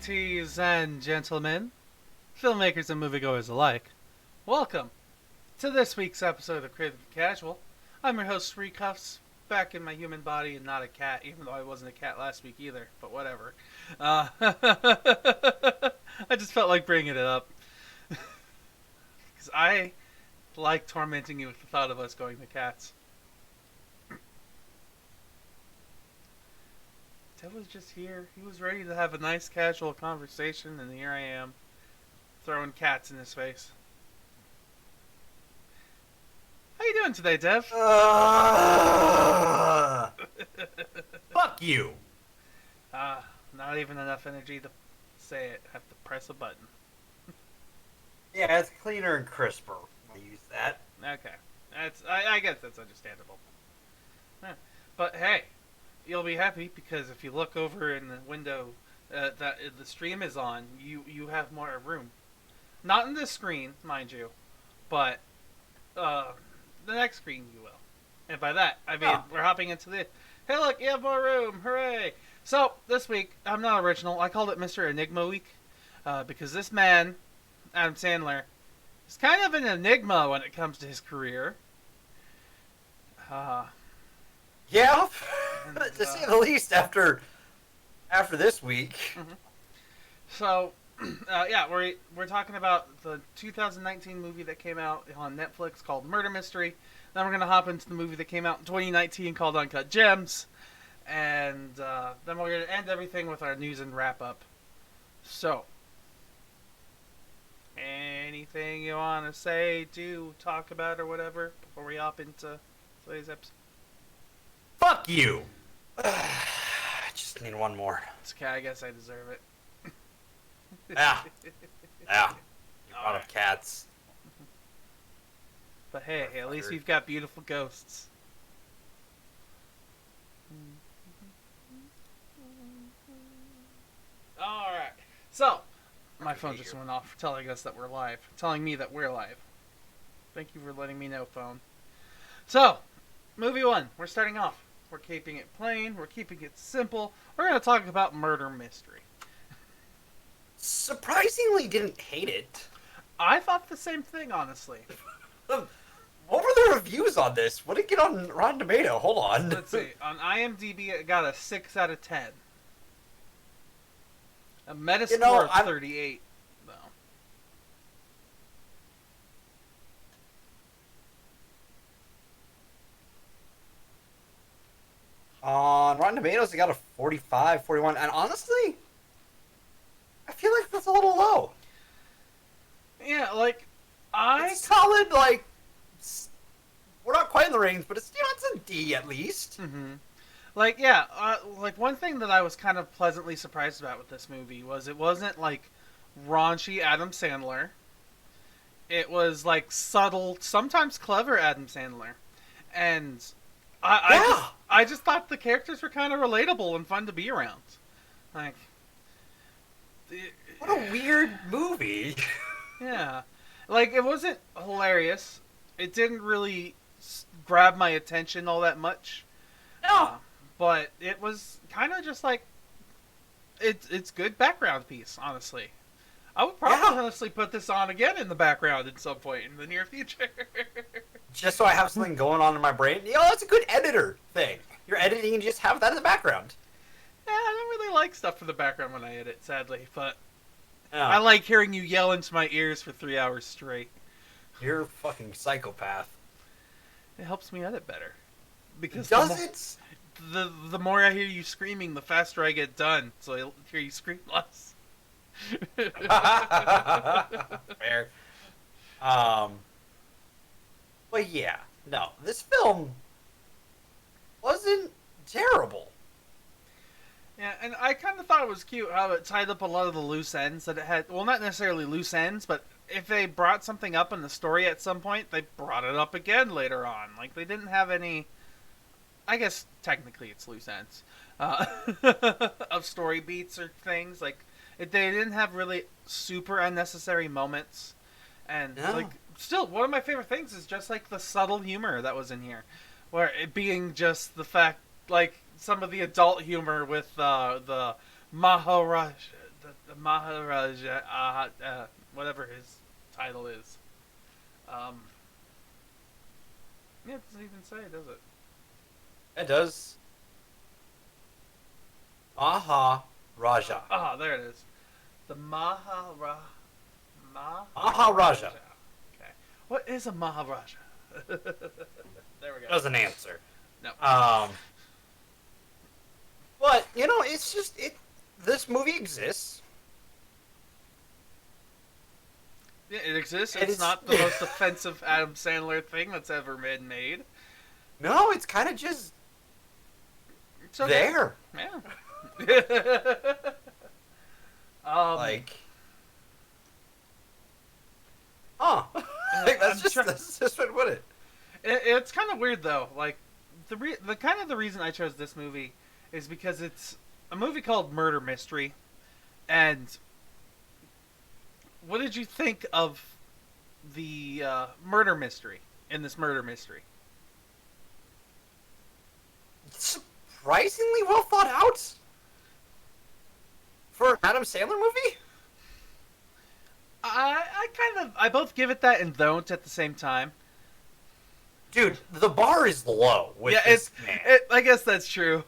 Ladies and gentlemen, filmmakers and moviegoers alike, welcome to this week's episode of Creative Casual. I'm your host, Recuffs, back in my human body and not a cat, even though I wasn't a cat last week either, but whatever. I just felt like bringing it up. Because I like tormenting you with the thought of us going to cats. Ted was just here. He was ready to have a nice casual conversation, and here I am, throwing cats in his face. How you doing today, Dev? Fuck you. Not even enough energy to say it. Have to press a button. Yeah, it's cleaner and crisper. I use that. Okay. I guess that's understandable. Yeah. But hey, you'll be happy because if you look over in the window that the stream is on, you have more room. Not in this screen, mind you, but the next screen you will. And by that, I mean we're hopping into the... Hey look, you have more room! Hooray! So, this week, I'm not original. I called it Mr. Enigma Week because this man, Adam Sandler, is kind of an enigma when it comes to his career. Yeah, And, to say the least. After this week, So, yeah, we're talking about the 2019 movie that came out on Netflix called Murder Mystery. Then we're gonna hop into the movie that came out in 2019 called Uncut Gems, and then we're gonna end everything with our news and wrap up. So, anything you want to say, do, talk about, or whatever before we hop into today's episode? fuck you. I just need one more. It's okay, I guess I deserve it. Yeah. Yeah. You brought up cats. But hey, at least we've got beautiful ghosts. Alright. So, my phone just went off telling us that we're live. Telling me that we're live. Thank you for letting me know, phone. So, movie one. We're starting off. We're keeping it plain. We're keeping it simple. We're going to talk about murder mystery. Surprisingly, didn't hate it. I thought the same thing, honestly. What were the reviews on this? What did it get on Rotten Tomato? Hold on. Let's see. On IMDb, it got a 6 out of 10. A Metascore of 38, though. On Rotten Tomatoes, it got a 45, 41. And honestly, I feel like that's a little low. Yeah, like, It's solid, like, we're not quite in the range, but it's, it's a D at least. Mm-hmm. Like, yeah, like, one thing that I was kind of pleasantly surprised about with this movie was it wasn't, like, raunchy Adam Sandler. It was, like, subtle, sometimes clever Adam Sandler. And I just thought the characters were kind of relatable and fun to be around. Like... What a weird movie. Yeah. Like, it wasn't hilarious. It didn't really grab my attention all that much. No. But it was kind of just like... It's good background piece, honestly. I would probably honestly put this on again in the background at some point in the near future. Just so I have something going on in my brain. That's a good editor thing. You're editing and you just have that in the background. Yeah, I don't really like stuff in the background when I edit, sadly, but Yeah. I like hearing you yell into my ears for 3 hours straight. You're a fucking psychopath. It helps me edit better. Because Does it? The more I hear you screaming, the faster I get done, so I hear you scream less. Fair. But yeah, no, this film wasn't terrible. Yeah, and I kind of thought it was cute how it tied up a lot of the loose ends that it had. Well, not necessarily loose ends, but if they brought something up in the story at some point, they brought it up again later on. Like, they didn't have any... I guess, technically, it's loose ends. Of story beats or things. Like, they didn't have really super unnecessary moments. And, like, still, one of my favorite things is just, like, the subtle humor that was in here. Where it being just the fact, like... some of the adult humor with the Maharaj, the Maharaja, whatever his title is. Um, yeah, it doesn't even say, does it? It does. Aha, Raja. There it is. The Maharaja. Maharaja Okay. What is a Maharaja? There we go. doesn't answer. No. But it's just it. This movie exists. Yeah, it exists. It It's is- not the most offensive Adam Sandler thing that's ever been made. No, it's kind of just It's okay. there. Yeah. Like, huh? Like, that's just what would it. It's kind of weird though. Like the reason I chose this movie is because it's a movie called Murder Mystery, and what did you think of the murder mystery in this murder mystery? Surprisingly well thought out for an Adam Sandler movie. I both give it that and don't at the same time. Dude, the bar is low with Yeah, this man. I guess that's true.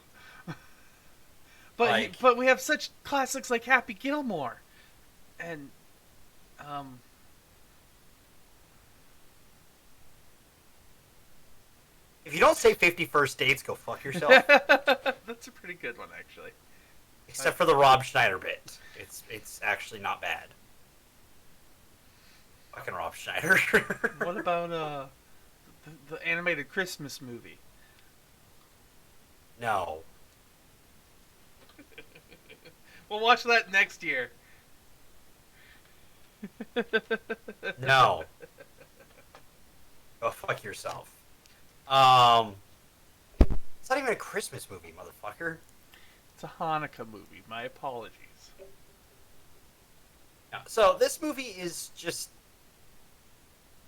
Like- But we have such classics like Happy Gilmore, and If you don't say 50 First Dates, go fuck yourself. that's a pretty good one actually. Except for the Rob Schneider bit. It's actually not bad. Fucking Rob Schneider. What about the animated Christmas movie? No. We'll watch that next year. No. Go fuck yourself. It's not even a Christmas movie, motherfucker. It's a Hanukkah movie. My apologies. No. So this movie is just,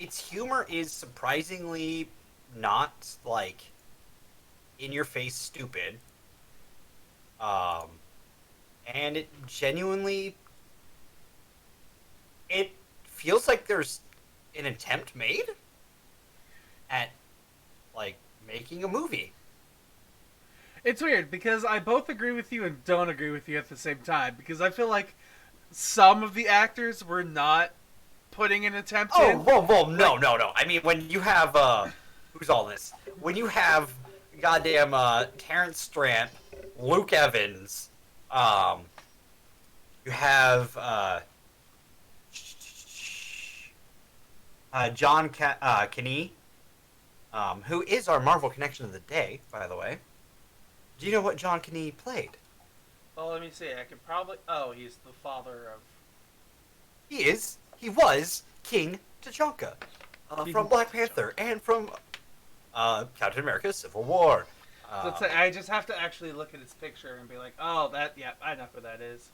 its humor is surprisingly not like in your face stupid. And it genuinely, it feels like there's an attempt made at like making a movie. It's weird because I both agree with you and don't agree with you at the same time, because I feel like some of the actors were not putting an attempt in. Whoa, no. I mean, when you have, who's all this? When you have goddamn, Terrence Stamp, Luke Evans, you have, John Kinney, who is our Marvel connection of the day, by the way. Do you know what John Kinney played? Well, let me see. I could probably... Oh, he's the father of... He was King T'Chaka, from Black Panther and from Captain America: Civil War. I just have to actually look at his picture and be like, oh, that... Yeah, I know who that is.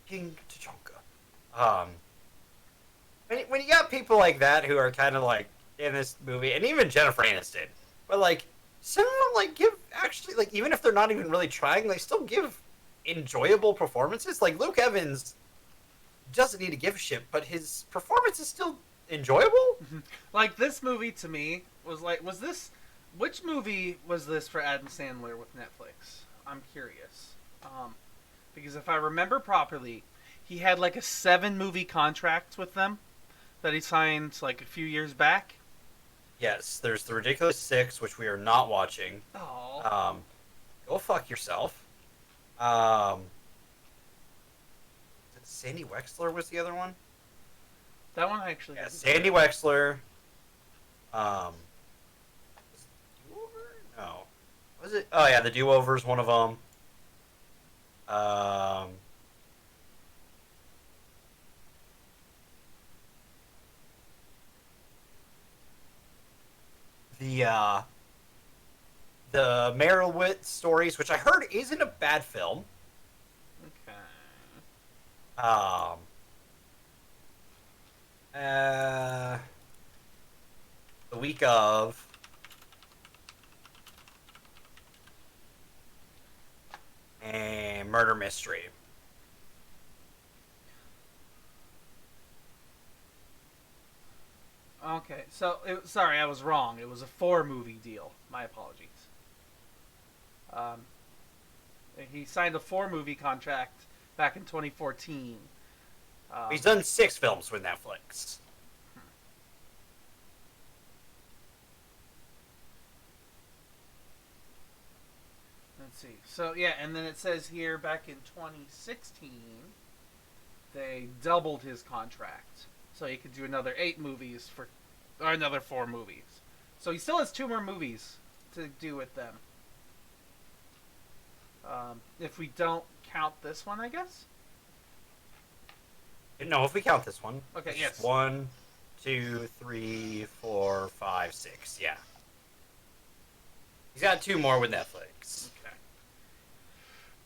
King T'Chaka. When you got people like that who are kind of like in this movie, and even Jennifer Aniston, but like some of them like give actually like even if they're not even really trying, they still give enjoyable performances. Like Luke Evans doesn't need to give a shit, but his performance is still enjoyable. Like this movie to me was this. Which movie was this for Adam Sandler with Netflix? I'm curious. Because if I remember properly, he had like a 7-movie contract with them that he signed like a few years back. Yes, there's The Ridiculous Six, which we are not watching. Oh. Go fuck yourself. Sandy Wexler was the other one? That one actually. Yeah, Sandy Wexler. Was it Do-Over? No. Was it? Oh yeah, The Do-Over is one of them. The Meryl Witt stories, which I heard isn't a bad film. Okay. The week of. And murder mystery. Okay, so sorry, I was wrong. It was a 4-movie deal. My apologies. Um, he signed a 4-movie contract back in 2014. He's done 6 films with Netflix. Let's see. So yeah, and then it says here back in 2016, they doubled his contract, so he could do another 8 movies or another 4 movies. So he still has 2 more movies to do with them. If we don't count this one, I guess. No, if we count this one. Okay. Yes. 1, 2, 3, 4, 5, 6. Yeah. He's got 2 more with Netflix. Okay.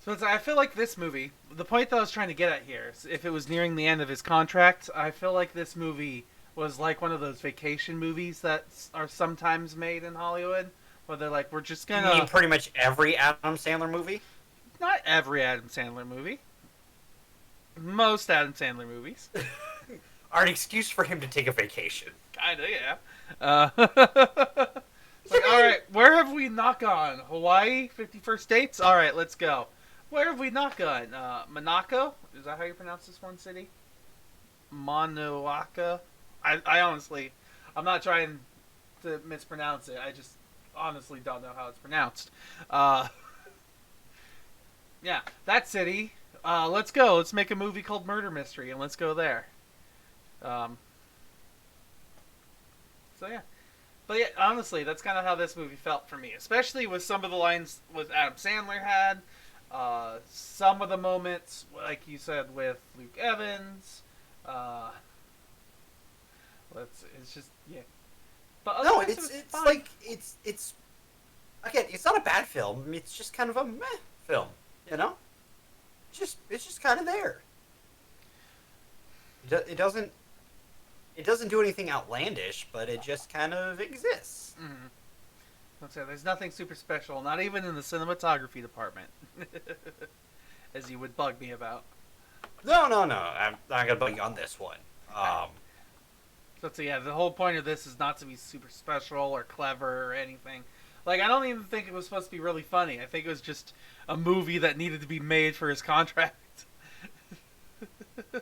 So I feel like this movie, the point that I was trying to get at here, is if it was nearing the end of his contract, I feel like this movie was like one of those vacation movies that are sometimes made in Hollywood, where they're like, we're just gonna... You mean pretty much every Adam Sandler movie? Not every Adam Sandler movie. Most Adam Sandler movies. Are an excuse for him to take a vacation. Kinda, yeah. Like, alright, where have we not gone? Hawaii? 51st Dates? Alright, let's go. Where have we not gone? Monaco? Is that how you pronounce this one city? Monoaka? I honestly, I'm not trying to mispronounce it. I just honestly don't know how it's pronounced. Yeah, that city. Let's go. Let's make a movie called Murder Mystery, and let's go there. So yeah. But yeah, honestly, that's kind of how this movie felt for me, especially with some of the lines with Adam Sandler had, some of the moments, like you said, with Luke Evans. It's just, yeah. But No, otherwise, it's fine. like it's again, it's not a bad film. I mean, it's just kind of a meh film, you know. It's just kind of there. It doesn't do anything outlandish, but it just kind of exists. Mm-hmm. Let's say there's nothing super special, not even in the cinematography department, as you would bug me about. No. I'm not gonna bug you on this one. So yeah, the whole point of this is not to be super special or clever or anything. Like, I don't even think it was supposed to be really funny. I think it was just a movie that needed to be made for his contract. I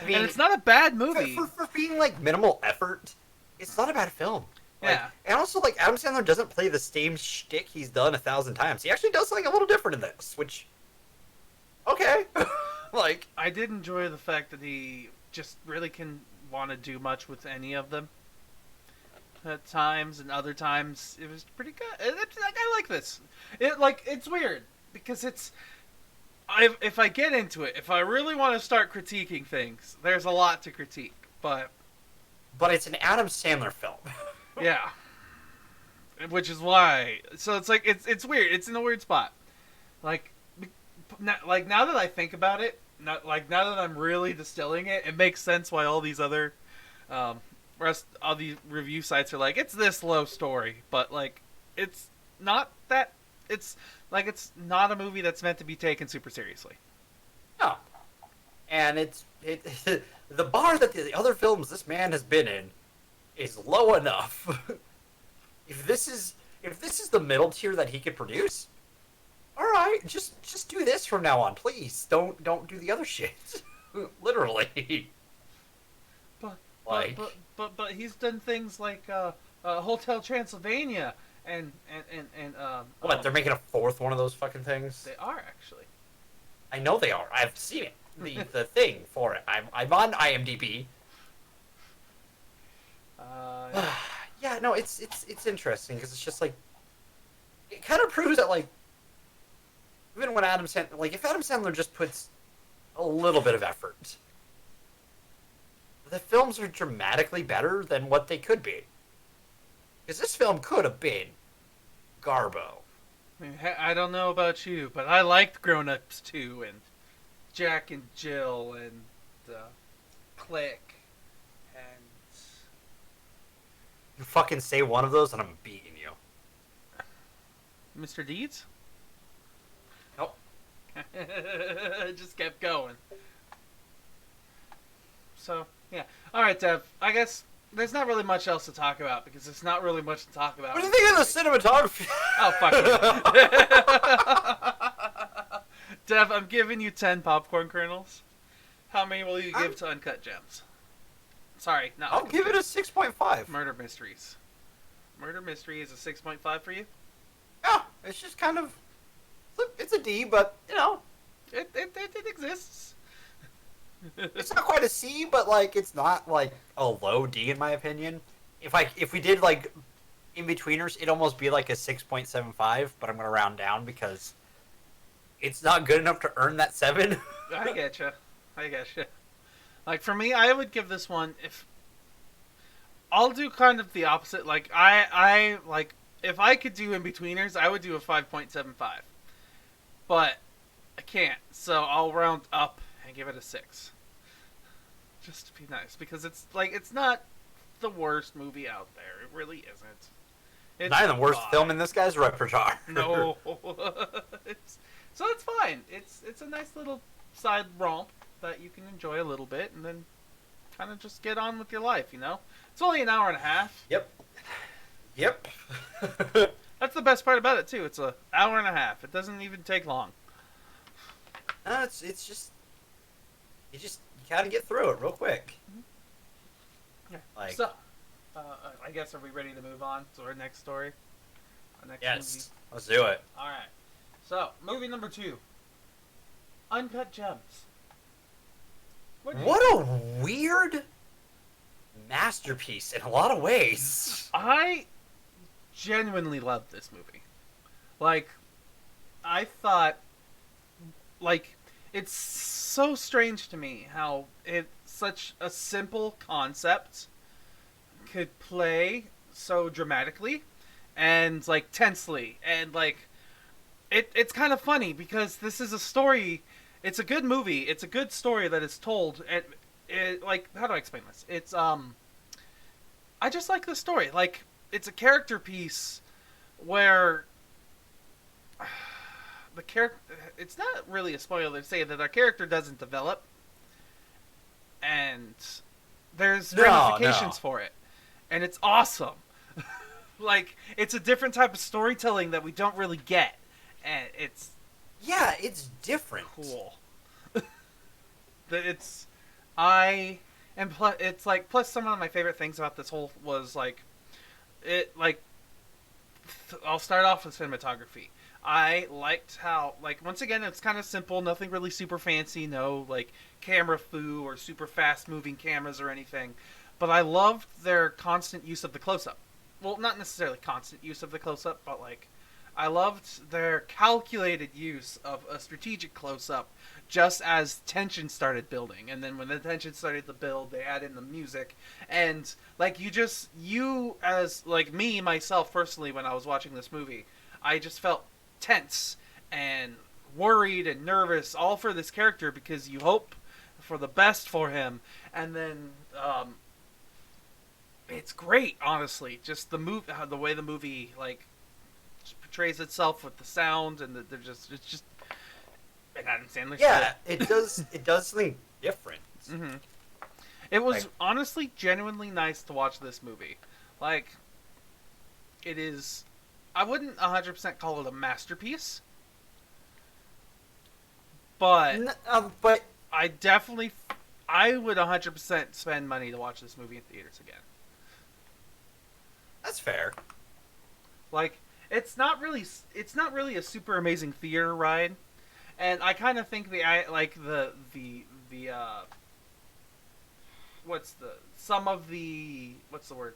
mean, and it's not a bad movie. For being like minimal effort, it's not a bad film. Like, Yeah. And also, like, Adam Sandler doesn't play the same shtick he's done 1,000 times. He actually does something a little different in this, which, okay, like, I did enjoy the fact that he just really can want to do much with any of them. At times, and other times it was pretty good. I like this. It's weird because if I get into it, if I really want to start critiquing things, there's a lot to critique. But it's an Adam Sandler film. yeah, which is why. So it's like it's weird. It's in a weird spot. Like now that I think about it, now that I'm really distilling it, it makes sense why all these other all these review sites are like, it's this low story, but like it's not that. It's like it's not a movie that's meant to be taken super seriously. No, and the bar that the other films this man has been in is low enough. if this is the middle tier that he could produce, all right, just do this from now on, please. Don't do the other shit. Literally. But he's done things like Hotel Transylvania and what, they're making a 4th one of those fucking things? They are actually. I know they are. I've seen it. The thing for it. I'm on IMDb. Yeah, no, it's interesting because it's just like it kind of proves that like even when Adam Sandler, like if Adam Sandler just puts a little bit of effort, the films are dramatically better than what they could be. Because this film could have been Garbo. I mean, I don't know about you, but I liked Grown Ups 2 and Jack and Jill and Click and... You fucking say one of those and I'm beating you. Mr. Deeds? Nope. It just kept going. So, yeah. Alright, Dev. I guess there's not really much else to talk about because there's not really much to talk about. What do you think of the cinematography? Oh, fuck you. Dev, I'm giving you 10 popcorn kernels. How many will you give to Uncut Gems? Sorry, not I'll give it a 6.5. Murder Mysteries. Murder Mystery is a 6.5 for you? Yeah, it's just kind of... It's a D, but, you know... It exists. It's not quite a C, but, like, it's not, like, a low D, in my opinion. If we did, like, in-betweeners, it'd almost be, like, a 6.75, but I'm going to round down because it's not good enough to earn that 7. I getcha. Like, for me, I would give this one, I'll do kind of the opposite. Like, I like, if I could do in-betweeners, I would do a 5.75. But I can't, so I'll round up and give it a 6. Just to be nice, because it's, like, it's not the worst movie out there. It really isn't. It's not even the worst fine. film in this guy's repertoire. No. So it's fine. It's a nice little side romp that you can enjoy a little bit and then kind of just get on with your life, you know? It's only an hour and a half. Yep. That's the best part about it, too. It's an hour and a half. It doesn't even take long. No, it's just... You gotta get through it real quick. Yeah. Like, so, I guess, are we ready to move on to our next story? Our next movie? Let's do it. Alright. So, movie number 2. Uncut Gems. What a weird masterpiece in a lot of ways. I genuinely loved this movie. Like, I thought, like, it's so strange to me how such a simple concept could play so dramatically and, like, tensely. And, like, it's kind of funny because this is a story. It's a good movie. It's a good story that is told. And like, how do I explain this? It's I just like the story. Like, it's a character piece where the character. It's not really a spoiler to say that our character doesn't develop, and there's ramifications for it, and it's awesome. Like, it's a different type of storytelling that we don't really get, and it's different. Cool. It's like, plus some of my favorite things about this whole was like, I'll start off with cinematography. I liked how, like, once again, it's kind of simple, nothing really super fancy, no like camera foo or super fast moving cameras or anything, but I loved their constant use of the close-up. Well, not necessarily constant use of the close-up, but like, I loved their calculated use of a strategic close-up just as tension started building. And then when the tension started to build, they add in the music. And, like, you as, like, me, myself, personally, when I was watching this movie, I just felt tense and worried and nervous, all for this character, because you hope for the best for him. And then, it's great, honestly. Just the way the movie, like, portrays itself with the sound and it's just Adam Sandler. Yeah, it does something different. Mm-hmm. It was honestly genuinely nice to watch this movie. Like, it is. I wouldn't 100% call it a masterpiece, but I would 100% spend money to watch this movie in theaters again. That's fair. Like, it's not really a super amazing theater ride, and I kind of think the descriptors Some of the for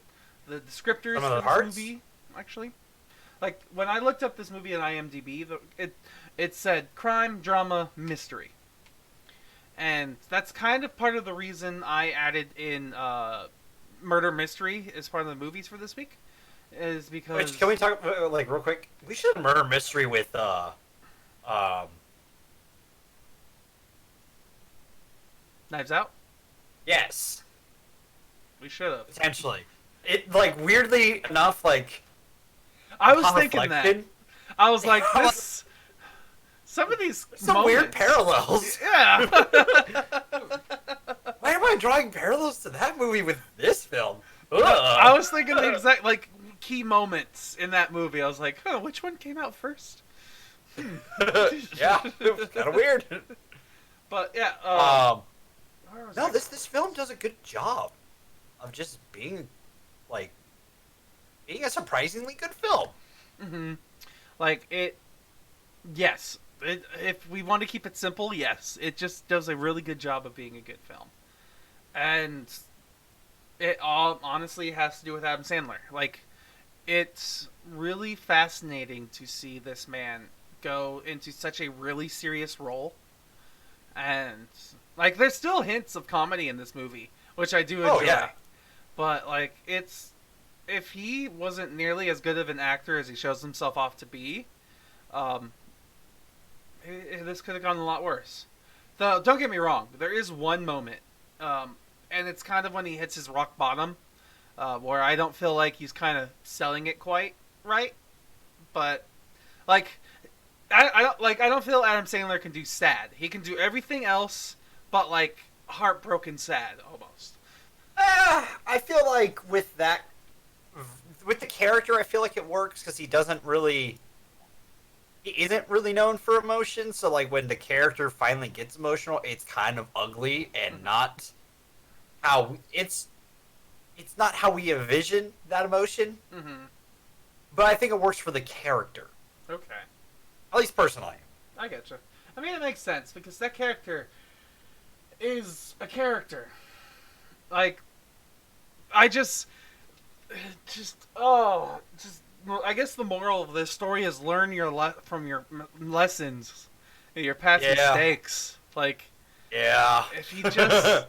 parts? this movie, actually. Like, when I looked up this movie on IMDb, it said crime, drama, mystery. And that's kind of part of the reason I added in murder mystery as part of the movies for this week. Is because... Which, can we talk, like, real quick? We should have murder mystery with, Knives Out? Yes. We should have. Potentially. It, like, weirdly enough, like... I was thinking that. I was like, this some of these Some weird parallels. Yeah. Why am I drawing parallels to that movie with this film? I was thinking the exact like key moments in that movie. I was like, huh, which one came out first? Yeah, it was kind of weird. But yeah. No, this film does a good job of just being being a surprisingly good film. Mm-hmm. Like it. Yes. If we want to keep it simple, yes, it just does a really good job of being a good film, and it all honestly has to do with Adam Sandler. Like, it's really fascinating to see this man go into such a really serious role, and like, there's still hints of comedy in this movie, which I do enjoy. Oh, yeah. But like, if he wasn't nearly as good of an actor as he shows himself off to be, this could have gone a lot worse. Though, don't get me wrong, there is one moment, and it's kind of when he hits his rock bottom, where I don't feel like he's kind of selling it quite right. But like, I don't feel Adam Sandler can do sad. He can do everything else, but like heartbroken sad almost. I feel like with the character, I feel like it works because he isn't really known for emotion. So like when the character finally gets emotional, it's kind of ugly and not how it's not how we envision that emotion. Mm-hmm. But I think it works for the character. Okay. At least personally. I getcha. I mean, it makes sense because that character is a character. Like, I I guess the moral of this story is learn from your lessons, your past mistakes. Like, yeah, if he just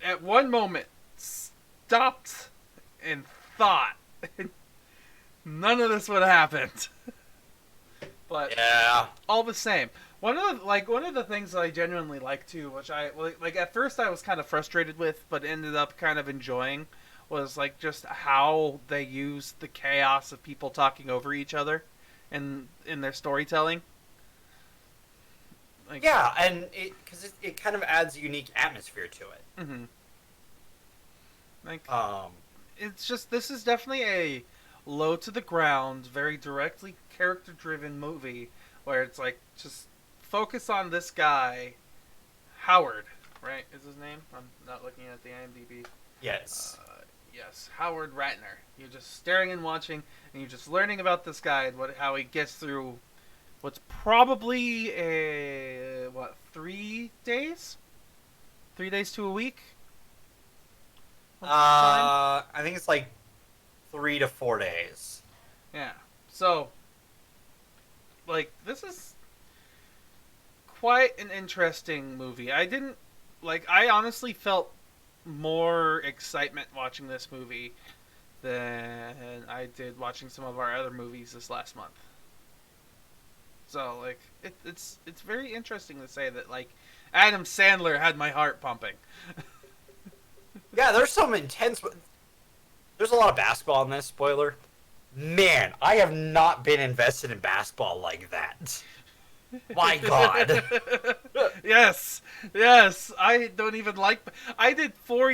at one moment stopped and thought, none of this would have happened. But yeah, all the same, one of the things that I genuinely like too, which I like at first I was kind of frustrated with, but ended up kind of enjoying, was like just how they use the chaos of people talking over each other in their storytelling. Like, yeah, and it kind of adds a unique atmosphere to it. Mm-hmm. Like, it's just, this is definitely a low to the ground, very directly character driven movie where it's like just focus on this guy, Howard, right? Is his name? I'm not looking at the IMDb. Yes. Yes, Howard Ratner. You're just staring and watching, and you're just learning about this guy and how he gets through what's probably 3 days? 3 days to a week? I think it's like 3 to 4 days. Yeah. So, like, this is quite an interesting movie. I honestly felt more excitement watching this movie than I did watching some of our other movies this last month. So, like, it's very interesting to say that, like, Adam Sandler had my heart pumping. Yeah, there's some intense... There's a lot of basketball in this, spoiler. Man, I have not been invested in basketball like that. My God. Yes. I don't even like... I did 5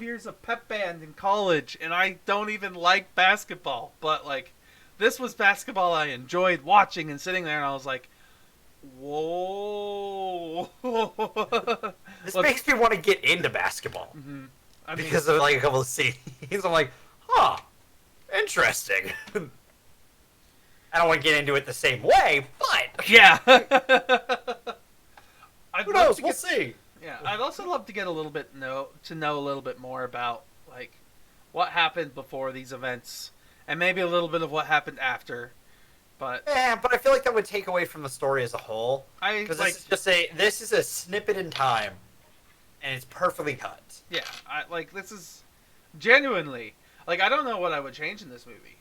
years of pep band in college, and I don't even like basketball. But, like, this was basketball I enjoyed watching and sitting there, and I was like, whoa. This makes me want to get into basketball. Mm-hmm. Because of, like, a couple of scenes. I'm like, huh, interesting. I don't want to get into it the same way, but... Yeah. Who knows? We'll see. Yeah, I'd also love to get a little bit know a little bit more about, like, what happened before these events, and maybe a little bit of what happened after. But but I feel like that would take away from the story as a whole. Because this is a snippet in time, and it's perfectly cut. Yeah, this is genuinely, like, I don't know what I would change in this movie.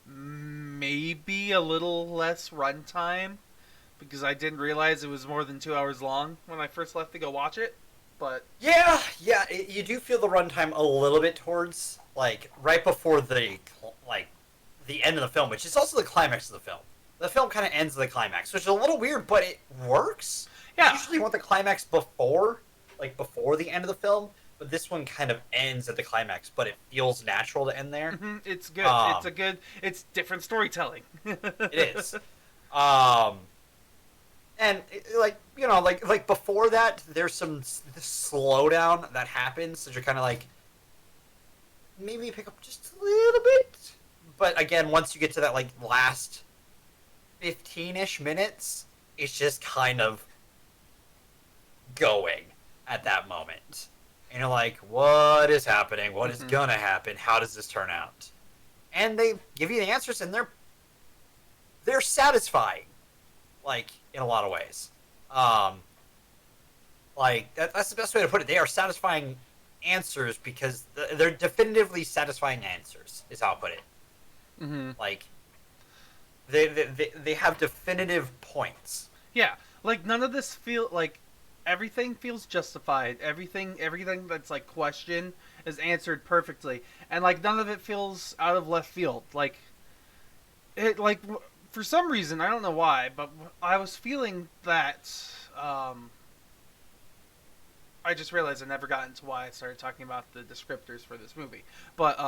Maybe a little less runtime, because I didn't realize it was more than 2 hours long when I first left to go watch it. But yeah, you do feel the runtime a little bit towards, like, right before the end of the film, which is also the climax of the film. the film kind of ends with the climax, which is a little weird, but it works. Yeah. Usually you want the climax before the end of the film, but this one kind of ends at the climax, but it feels natural to end there. Mm-hmm. It's good. It's different storytelling. It is. And like before that, there's some slowdown that happens, so you're kind of like, maybe pick up just a little bit. But again, once you get to that like last 15-ish minutes, it's just kind of going at that moment. And you're like, what is happening? What is gonna happen? How does this turn out? And they give you the answers, and they're satisfying, like, in a lot of ways. Like, that's the best way to put it. They are satisfying answers because they're definitively satisfying answers, is how I'll put it. Mm-hmm. Like, they have definitive points. Yeah, like, none of this like, everything feels justified. Everything that's, like, questioned is answered perfectly. And, like, none of it feels out of left field. Like, it, like, for some reason, I don't know why, but I was feeling that, I just realized I never got into why I started talking about the descriptors for this movie. But,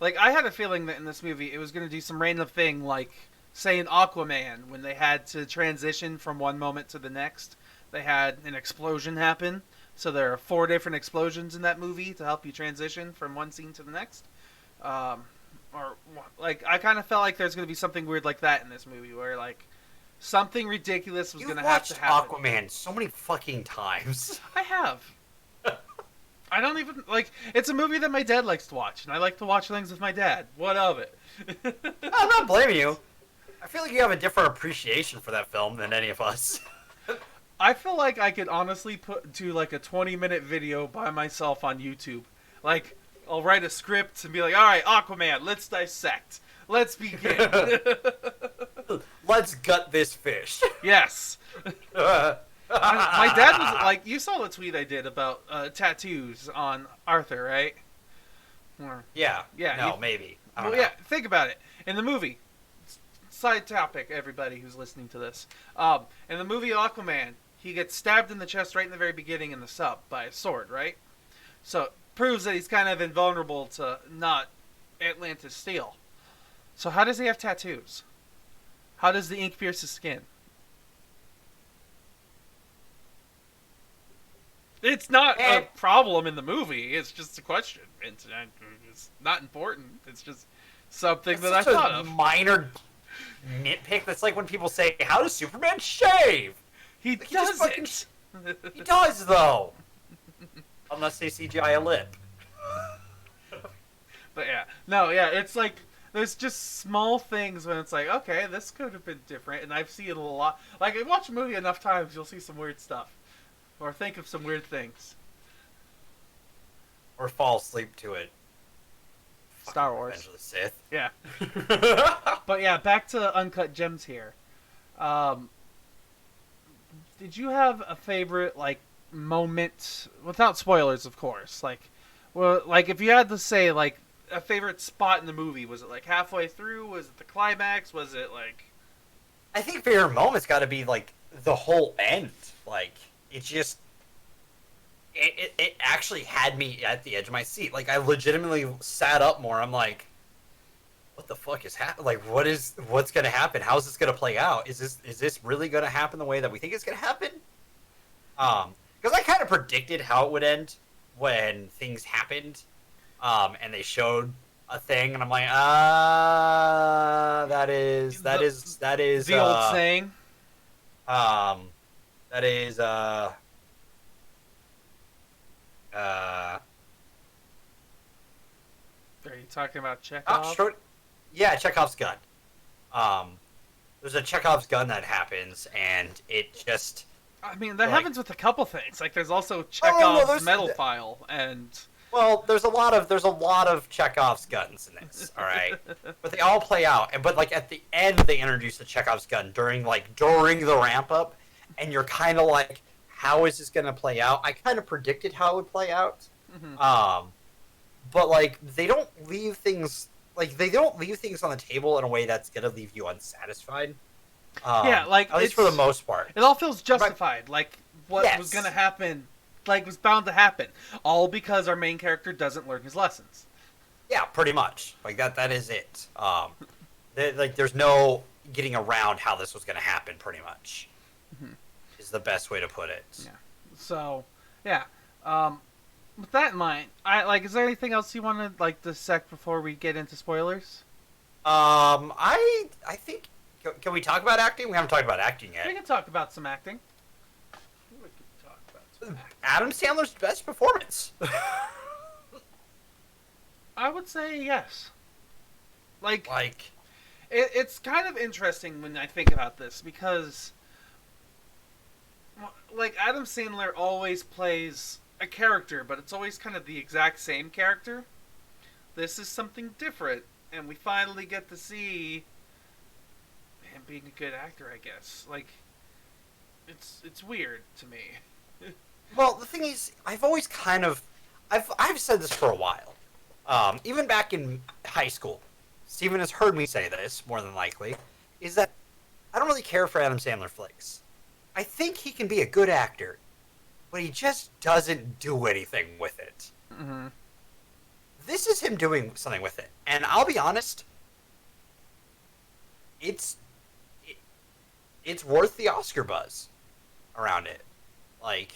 like, I had a feeling that in this movie it was going to do some random thing, like, say in Aquaman, when they had to transition from one moment to the next, they had an explosion happen. So there are 4 different explosions in that movie to help you transition from one scene to the next. Or, like, I kind of felt like there's going to be something weird like that in this movie, where, like, something ridiculous was going to have to happen. You've watched Aquaman so many fucking times. I have. I don't even, like, it's a movie that my dad likes to watch, and I like to watch things with my dad. What of it? I'm not blaming you. I feel like you have a different appreciation for that film than any of us. I feel like I could honestly do, like, a 20-minute video by myself on YouTube. Like, I'll write a script and be like, alright, Aquaman, let's dissect. Let's begin. Let's gut this fish. Yes. My dad was like, you saw the tweet I did about tattoos on Arthur, right? Yeah. Yeah. No, maybe. I don't know. Yeah, think about it. In the movie, side topic, everybody who's listening to this. In the movie Aquaman, he gets stabbed in the chest right in the very beginning in the sub by a sword, right? So it proves that he's kind of invulnerable to not Atlantis steel. So how does he have tattoos? How does the ink pierce his skin? It's not a problem in the movie. It's just a question. It's not important. It's just something that I thought of. Minor nitpick. That's like when people say, "How does Superman shave?" He doesn't. He does though. Unless they CGI a lip. But yeah, no, yeah. It's like there's just small things when it's like, okay, this could have been different, and I've seen it a lot. Like, I watch a movie enough times, you'll see some weird stuff. Or think of some weird things. Or fall asleep to it. Star Wars. Revenge of the Sith. Yeah. But yeah, back to Uncut Gems here. Did you have a favorite, like, moment, without spoilers, of course, like, well, like, if you had to say, like, a favorite spot in the movie, was it, like, halfway through? Was it the climax? Was it, like... I think favorite moment's got to be, like, the whole end. Like, it just... It actually had me at the edge of my seat. Like, I legitimately sat up more. I'm like, what the fuck is happening? Like, what's going to happen? How's this going to play out? Is this really going to happen the way that we think it's going to happen? Because I kind of predicted how it would end when things happened. And they showed a thing, and I'm like, that is the old saying. That is Are you talking about Chekhov? Yeah, Chekhov's gun. There's a Chekhov's gun that happens, and it just... I mean, that happens with a couple things. Like, there's also Chekhov's metal file, and... Well, there's a lot of Chekhov's guns in this, all right? But they all play out. But, like, at the end, they introduce the Chekhov's gun during the ramp-up, and you're kind of like, how is this going to play out? I kind of predicted how it would play out. Mm-hmm. But, like, they don't leave things on the table in a way that's going to leave you unsatisfied. Yeah, like at least for the most part. It all feels justified. Like what was Yes. gonna happen, like was bound to happen, all because our main character doesn't learn his lessons. Yeah, pretty much. Like that is it. Like there's no getting around how this was going to happen. Pretty much is the best way to put it. Yeah. So, yeah. With that in mind, is there anything else you want to like dissect before we get into spoilers? I think can we talk about acting? We haven't talked about acting yet. We can talk about some acting. We can talk about some acting. Adam Sandler's best performance. I would say yes. Like like it's kind of interesting when I think about this because, like, Adam Sandler always plays a character, but it's always kind of the exact same character. This is something different, and we finally get to see him being a good actor, I guess. Like, it's weird to me. well, the thing is, I've said this for a while. Even back in high school, Steven has heard me say this, more than likely, is that I don't really care for Adam Sandler flicks. I think he can be a good actor, but he just doesn't do anything with it. Mm-hmm. This is him doing something with it. And I'll be honest, it's worth the Oscar buzz around it. Like,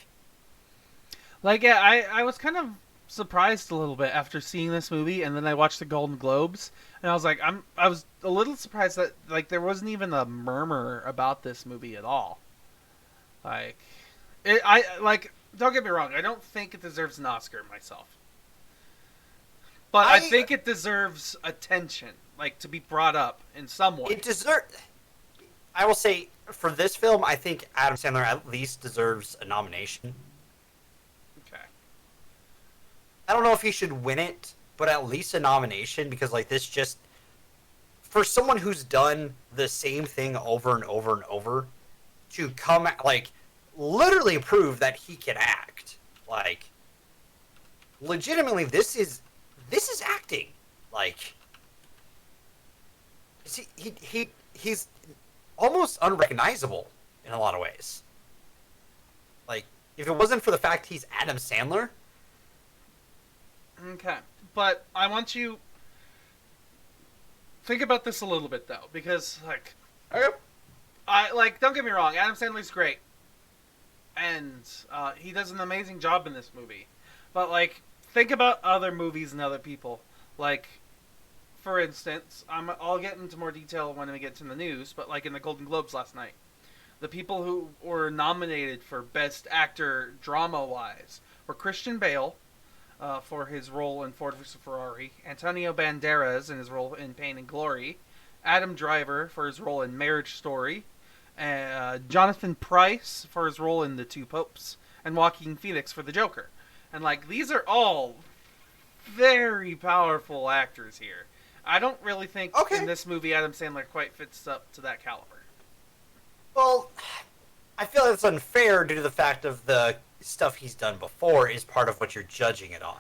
yeah, I was kind of surprised a little bit after seeing this movie, and then I watched the Golden Globes, and I was like, I was a little surprised that like there wasn't even a murmur about this movie at all. Like, don't get me wrong, I don't think it deserves an Oscar myself, but I think it deserves attention, like to be brought up in some way. I will say for this film, I think Adam Sandler at least deserves a nomination. I don't know if he should win it, but at least a nomination, because like this just for someone who's done the same thing over and over and over to come like literally prove that he can act. Like legitimately this is acting. Like he's almost unrecognizable in a lot of ways. Like if it wasn't for the fact he's Adam Sandler. Okay, but I want you think about this a little bit though, because like, don't get me wrong, Adam Sandler's great, and he does an amazing job in this movie. But like, think about other movies and other people. Like, for instance, I'll get into more detail when we get to the news. But like in the Golden Globes last night, the people who were nominated for Best Actor drama-wise were Christian Bale. For his role in Ford vs. Ferrari, Antonio Banderas in his role in Pain and Glory, Adam Driver for his role in Marriage Story, Jonathan Pryce for his role in The Two Popes, and Joaquin Phoenix for the Joker. And like these are all very powerful actors here. I don't really think in this movie Adam Sandler quite fits up to that caliber. Well, I feel that's unfair due to the fact of the stuff he's done before is part of what you're judging it on.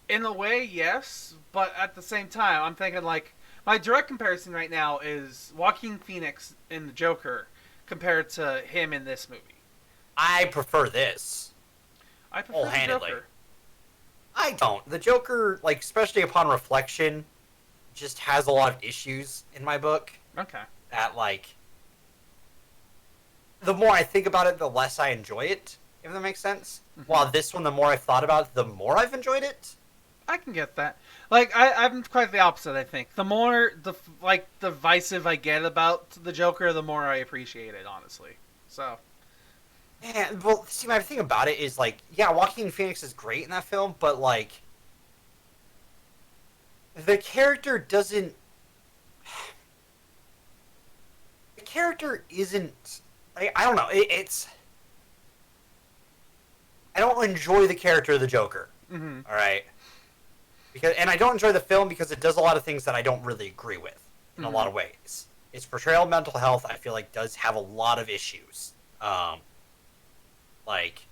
In a way, yes, but at the same time, I'm thinking like my direct comparison right now is Joaquin Phoenix in The Joker compared to him in this movie. I prefer this. I prefer The Joker. I don't. The Joker, like especially upon reflection, just has a lot of issues in my book. Okay. That like the more I think about it, the less I enjoy it. If that makes sense. Mm-hmm. While this one, the more I've thought about it, the more I've enjoyed it. I can get that. Like, I'm quite the opposite, I think. The more, divisive I get about the Joker, the more I appreciate it, honestly. So. Yeah, well, see, my thing about it is, like, yeah, Joaquin Phoenix is great in that film, but, like, the character doesn't... The character isn't... I don't know, it's... I don't enjoy the character of the Joker. Mm-hmm. All right, and I don't enjoy the film because it does a lot of things that I don't really agree with in a lot of ways. Its portrayal of mental health, I feel like, does have a lot of issues. Like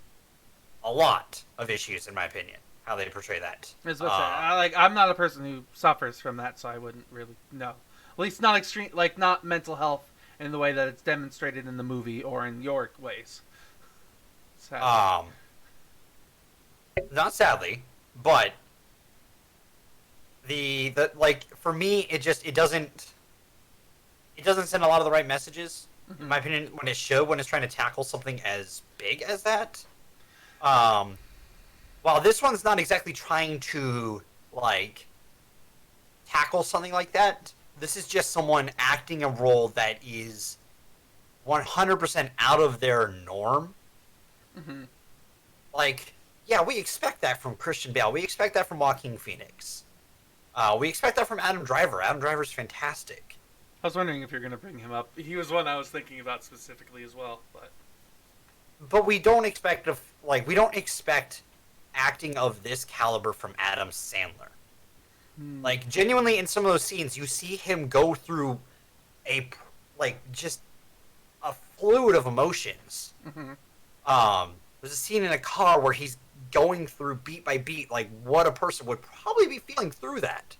a lot of issues, in my opinion, how they portray that. I'm not a person who suffers from that, so I wouldn't really know. At least not extreme, like not mental health in the way that it's demonstrated in the movie or in your ways. Sadly. Not sadly, but the like for me, it doesn't send a lot of the right messages, in my opinion, when it should, when it's trying to tackle something as big as that. While this one's not exactly trying to like tackle something like that, this is just someone acting a role that is 100% out of their norm. Mm-hmm. Like, yeah, we expect that from Christian Bale. We expect that from Joaquin Phoenix. We expect that from Adam Driver. Adam Driver's fantastic. I was wondering if you're going to bring him up. He was one I was thinking about specifically as well, but we don't expect we don't expect acting of this caliber from Adam Sandler. Like, genuinely, in some of those scenes, you see him go through just a fluid of emotions. Mm-hmm. There's a scene in a car where he's going through beat by beat, like what a person would probably be feeling through that,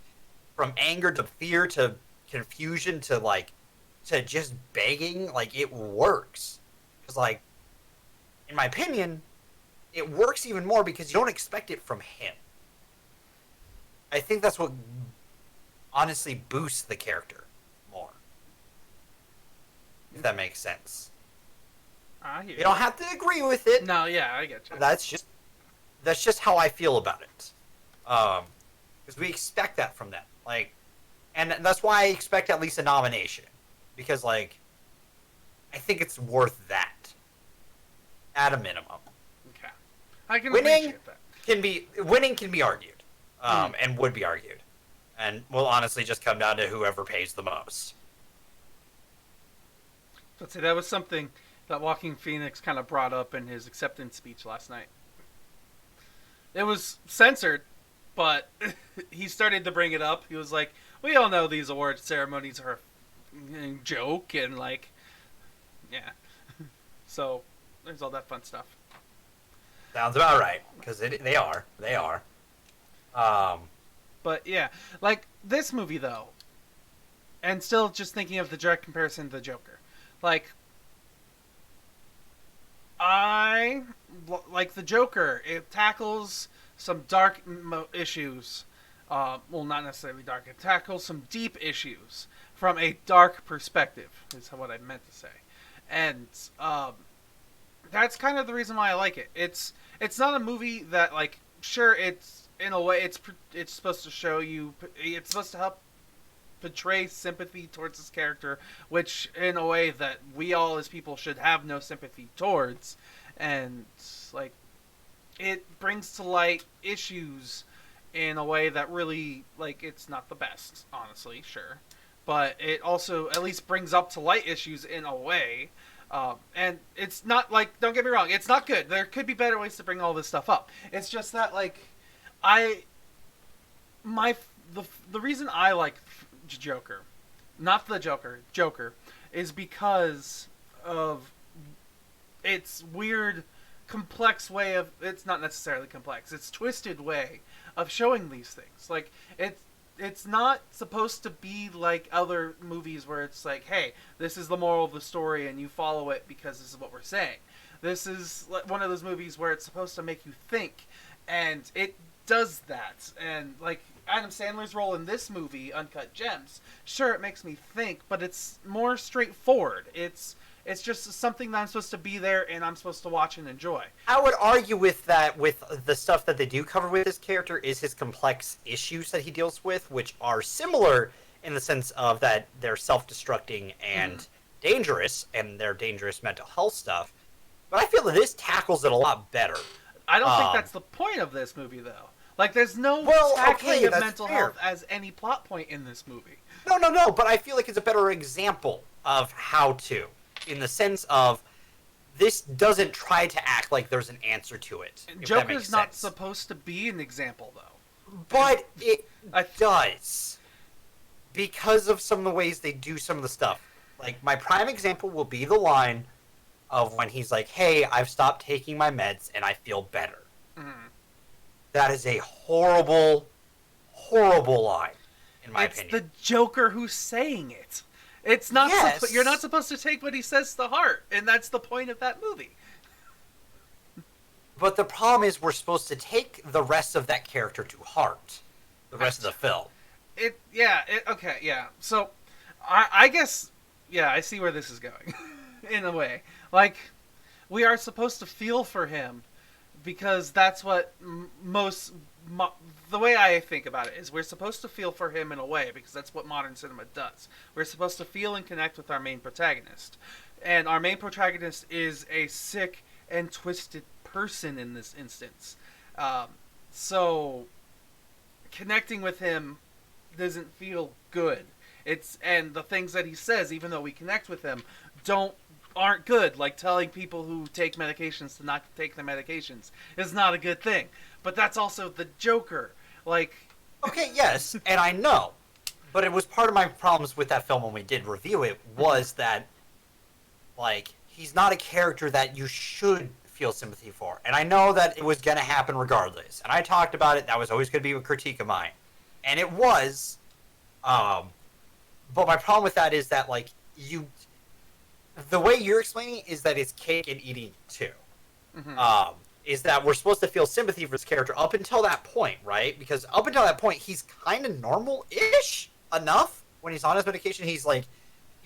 from anger to fear to confusion to just begging. Like, it works because, like, in my opinion, it works even more because you don't expect it from him. I think that's what honestly boosts the character more, if that makes sense. You don't have to agree with it. No, yeah, I get you. That's just how I feel about it. Because we expect that from them. Like, and that's why I expect at least a nomination. Because, like, I think it's worth that. At a minimum. Okay. I can appreciate that. Winning can be argued. And would be argued. And will honestly just come down to whoever pays the most. Let's say that was something that Joaquin Phoenix kind of brought up in his acceptance speech last night. It was censored, but he started to bring it up. He was like, we all know these award ceremonies are a joke, and like, yeah. So, there's all that fun stuff. Sounds about right, because they are. But yeah, like, this movie, though, and still just thinking of the direct comparison to the Joker, like, I like the Joker. It tackles some dark issues. Well, not necessarily dark. It tackles some deep issues from a dark perspective, is what I meant to say. And that's kind of the reason why I like it. It's not a movie that, like, sure, it's in a way it's supposed to show you, it's supposed to help portray sympathy towards this character, which in a way that we all as people should have no sympathy towards, and like, it brings to light issues in a way that really, like, it's not the best, honestly, sure, but it also at least brings up to light issues in a way, and it's not like, don't get me wrong, it's not good. There could be better ways to bring all this stuff up. It's just that, like, the reason I like Joker, not the Joker, is because of its weird, complex way of, it's not necessarily complex, it's twisted way of showing these things. Like, it's not supposed to be like other movies where it's like, hey, this is the moral of the story and you follow it because this is what we're saying. This is one of those movies where it's supposed to make you think, and it does that. And like Adam Sandler's role in this movie, Uncut Gems, sure, it makes me think, but it's more straightforward. It's just something that I'm supposed to be there and I'm supposed to watch and enjoy. I would argue with that, with the stuff that they do cover with this character, is his complex issues that he deals with, which are similar in the sense of that they're self-destructing and dangerous, and they're dangerous mental health stuff. But I feel that this tackles it a lot better. I don't think that's the point of this movie, though. Like, there's no tackling of mental health as any plot point in this movie. No, but I feel like it's a better example of how to. In the sense of, this doesn't try to act like there's an answer to it. Joker's not supposed to be an example, though. But it does. Because of some of the ways they do some of the stuff. Like, my prime example will be the line of when he's like, hey, I've stopped taking my meds and I feel better. Mm-hmm. That is a horrible, horrible line, in my opinion. It's the Joker who's saying it. It's not. Yes. You're not supposed to take what he says to heart, and that's the point of that movie. But the problem is we're supposed to take the rest of that character to heart. The rest of the film. Okay, yeah. So, I guess, yeah, I see where this is going, in a way. Like, we are supposed to feel for him, because that's what the way I think about it is we're supposed to feel for him in a way, because that's what modern cinema does. We're supposed to feel and connect with our main protagonist. And our main protagonist is a sick and twisted person in this instance. So connecting with him doesn't feel good. And the things that he says, even though we connect with him, aren't good. Like telling people who take medications to not take their medications is not a good thing. But that's also the Joker. Like, okay, yes, and I know, but it was part of my problems with that film when we did review it was that, like, he's not a character that you should feel sympathy for. And I know that it was going to happen regardless. And I talked about it. That was always going to be a critique of mine. And it was. But my problem with that is that, like, the way you're explaining it is that it's cake and eating too. Mm-hmm. Is that we're supposed to feel sympathy for this character up until that point, right? Because up until that point, he's kind of normal-ish enough. When he's on his medication, he's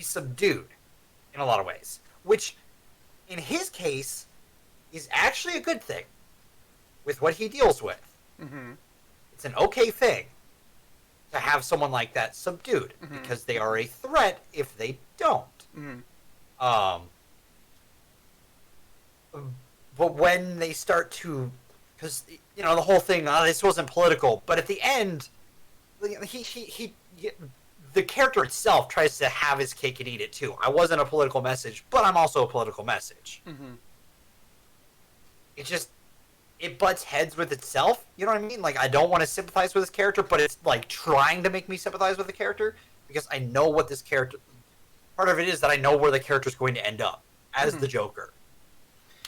subdued in a lot of ways. Which, in his case, is actually a good thing with what he deals with. Mm-hmm. It's an okay thing to have someone like that subdued, mm-hmm. because they are a threat if they don't. Mm-hmm. But when they start to, because the whole thing, this wasn't political, but at the end, the character itself tries to have his cake and eat it too. I wasn't a political message, but I'm also a political message. Mm-hmm. It butts heads with itself. You know what I mean? Like, I don't want to sympathize with this character, but it's like trying to make me sympathize with the character because I know what this character. Part of it is that I know where the character is going to end up as the Joker,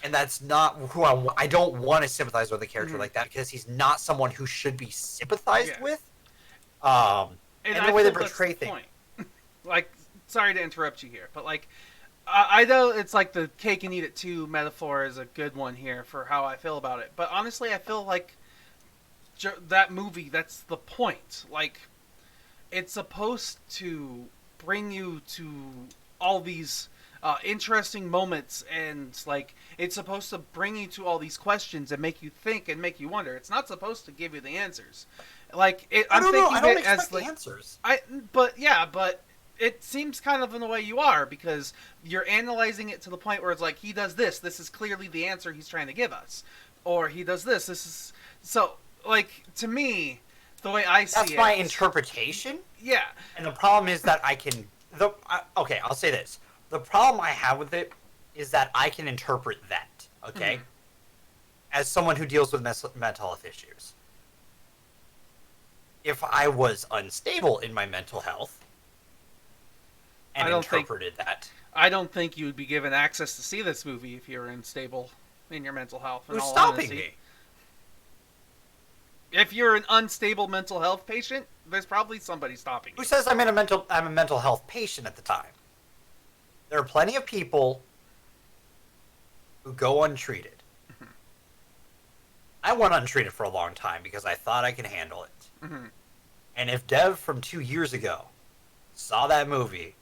and that's not who I don't want to sympathize with a character like that because he's not someone who should be sympathized with. And the way they portray things. Like, sorry to interrupt you here, but like. I know it's like the cake and eat it too metaphor is a good one here for how I feel about it. But honestly, I feel like that movie, that's the point. Like, it's supposed to bring you to all these interesting moments, and like it's supposed to bring you to all these questions and make you think and make you wonder. It's not supposed to give you the answers. Like, I don't expect the answers. But it seems kind of in the way you are, because you're analyzing it to the point where it's like, he does this is clearly the answer he's trying to give us. Or he does this is... So, like, to me, the way I see it... That's my interpretation? Yeah. And the problem is that I can... Okay, I'll say this. The problem I have with it is that I can interpret that, okay? Mm-hmm. As someone who deals with mental health issues. If I was unstable in my mental health... and interpreted that. I don't think you would be given access to see this movie if you're unstable in your mental health. Who's stopping me? If you're an unstable mental health patient, there's probably somebody stopping you. Who says I'm a mental health patient at the time? There are plenty of people who go untreated. Mm-hmm. I went untreated for a long time because I thought I could handle it. Mm-hmm. And if Dev from 2 years ago saw that movie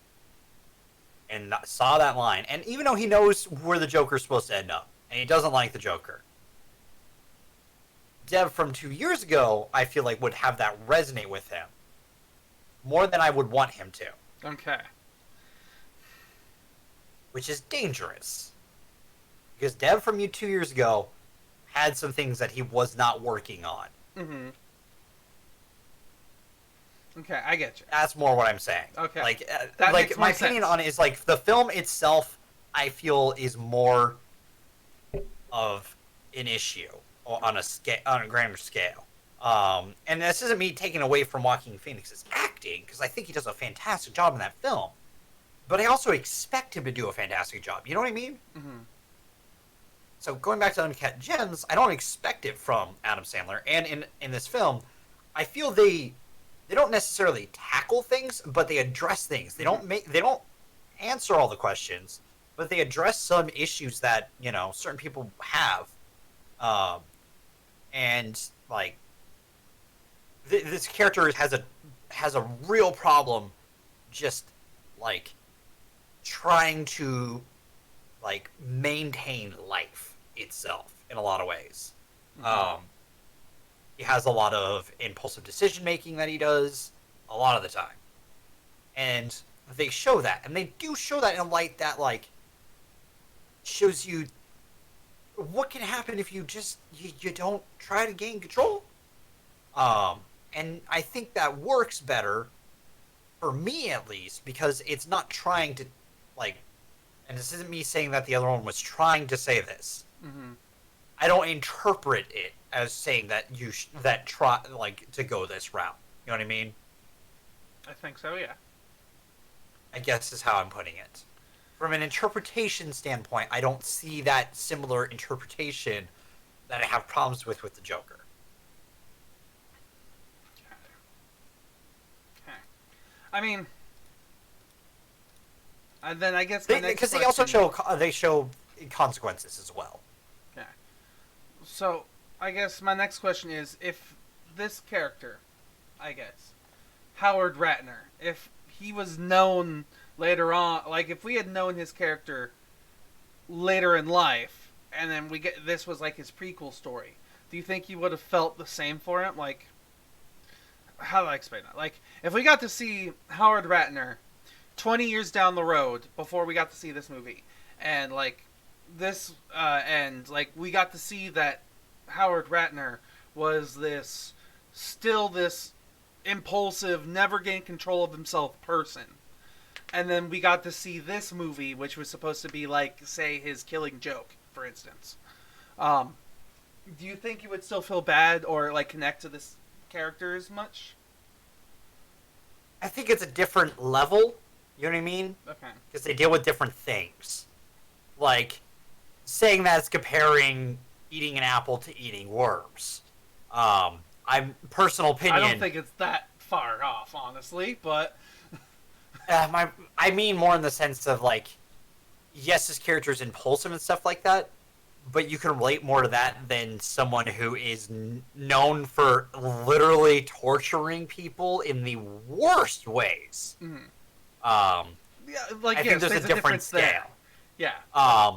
and saw that line, and even though he knows where the Joker's supposed to end up, and he doesn't like the Joker, Dev from 2 years ago, I feel like would have that resonate with him more than I would want him to. Okay. Which is dangerous. Because Dev from 2 years ago had some things that he was not working on. Mm-hmm. Okay, I get you. That's more what I'm saying. Okay. Like my opinion on it is like the film itself, I feel, is more of an issue on a grander scale. And this isn't me taking away from Joaquin Phoenix's acting, because I think he does a fantastic job in that film. But I also expect him to do a fantastic job. You know what I mean? Mm-hmm. So going back to Uncut Gems, I don't expect it from Adam Sandler. And in this film, I feel they they don't necessarily tackle things, but they address things. They don't answer all the questions, but they address some issues that certain people have, um, and like this character has a real problem, just like trying to like maintain life itself in a lot of ways. Mm-hmm. He has a lot of impulsive decision making that he does a lot of the time, and they show that, and they do show that in a light that like shows you what can happen if you don't try to gain control. And I think that works better for me at least because it's not trying to like, and this isn't me saying that the other one was trying to say this. Mm-hmm. I don't interpret it as saying that that try like to go this route. You know what I mean? I think so. Yeah. I guess is how I'm putting it. From an interpretation standpoint, I don't see that similar interpretation that I have problems with the Joker. Okay. I mean, and then I guess Because they also show consequences as well. Okay. So I guess my next question is if this character, I guess, Howard Ratner, if he was known later on, like if we had known his character later in life, and then this was like his prequel story, do you think you would have felt the same for him? Like, how do I explain that? Like, if we got to see Howard Ratner 20 years down the road before we got to see this movie, and like this, and like we got to see that Howard Ratner was this impulsive, never gain control of himself person. And then we got to see this movie, which was supposed to be like, say, his killing joke, for instance. Do you think you would still feel bad or like connect to this character as much? I think it's a different level. You know what I mean? Okay. Because they deal with different things. Like, saying that it's comparing eating an apple to eating worms. I'm personal opinion. I don't think it's that far off, honestly, but I mean more in the sense of like, yes, this character is impulsive and stuff like that, but you can relate more to that than someone who is known for literally torturing people in the worst ways. Mm-hmm. Yeah, like I think there's a different scale. There. Yeah.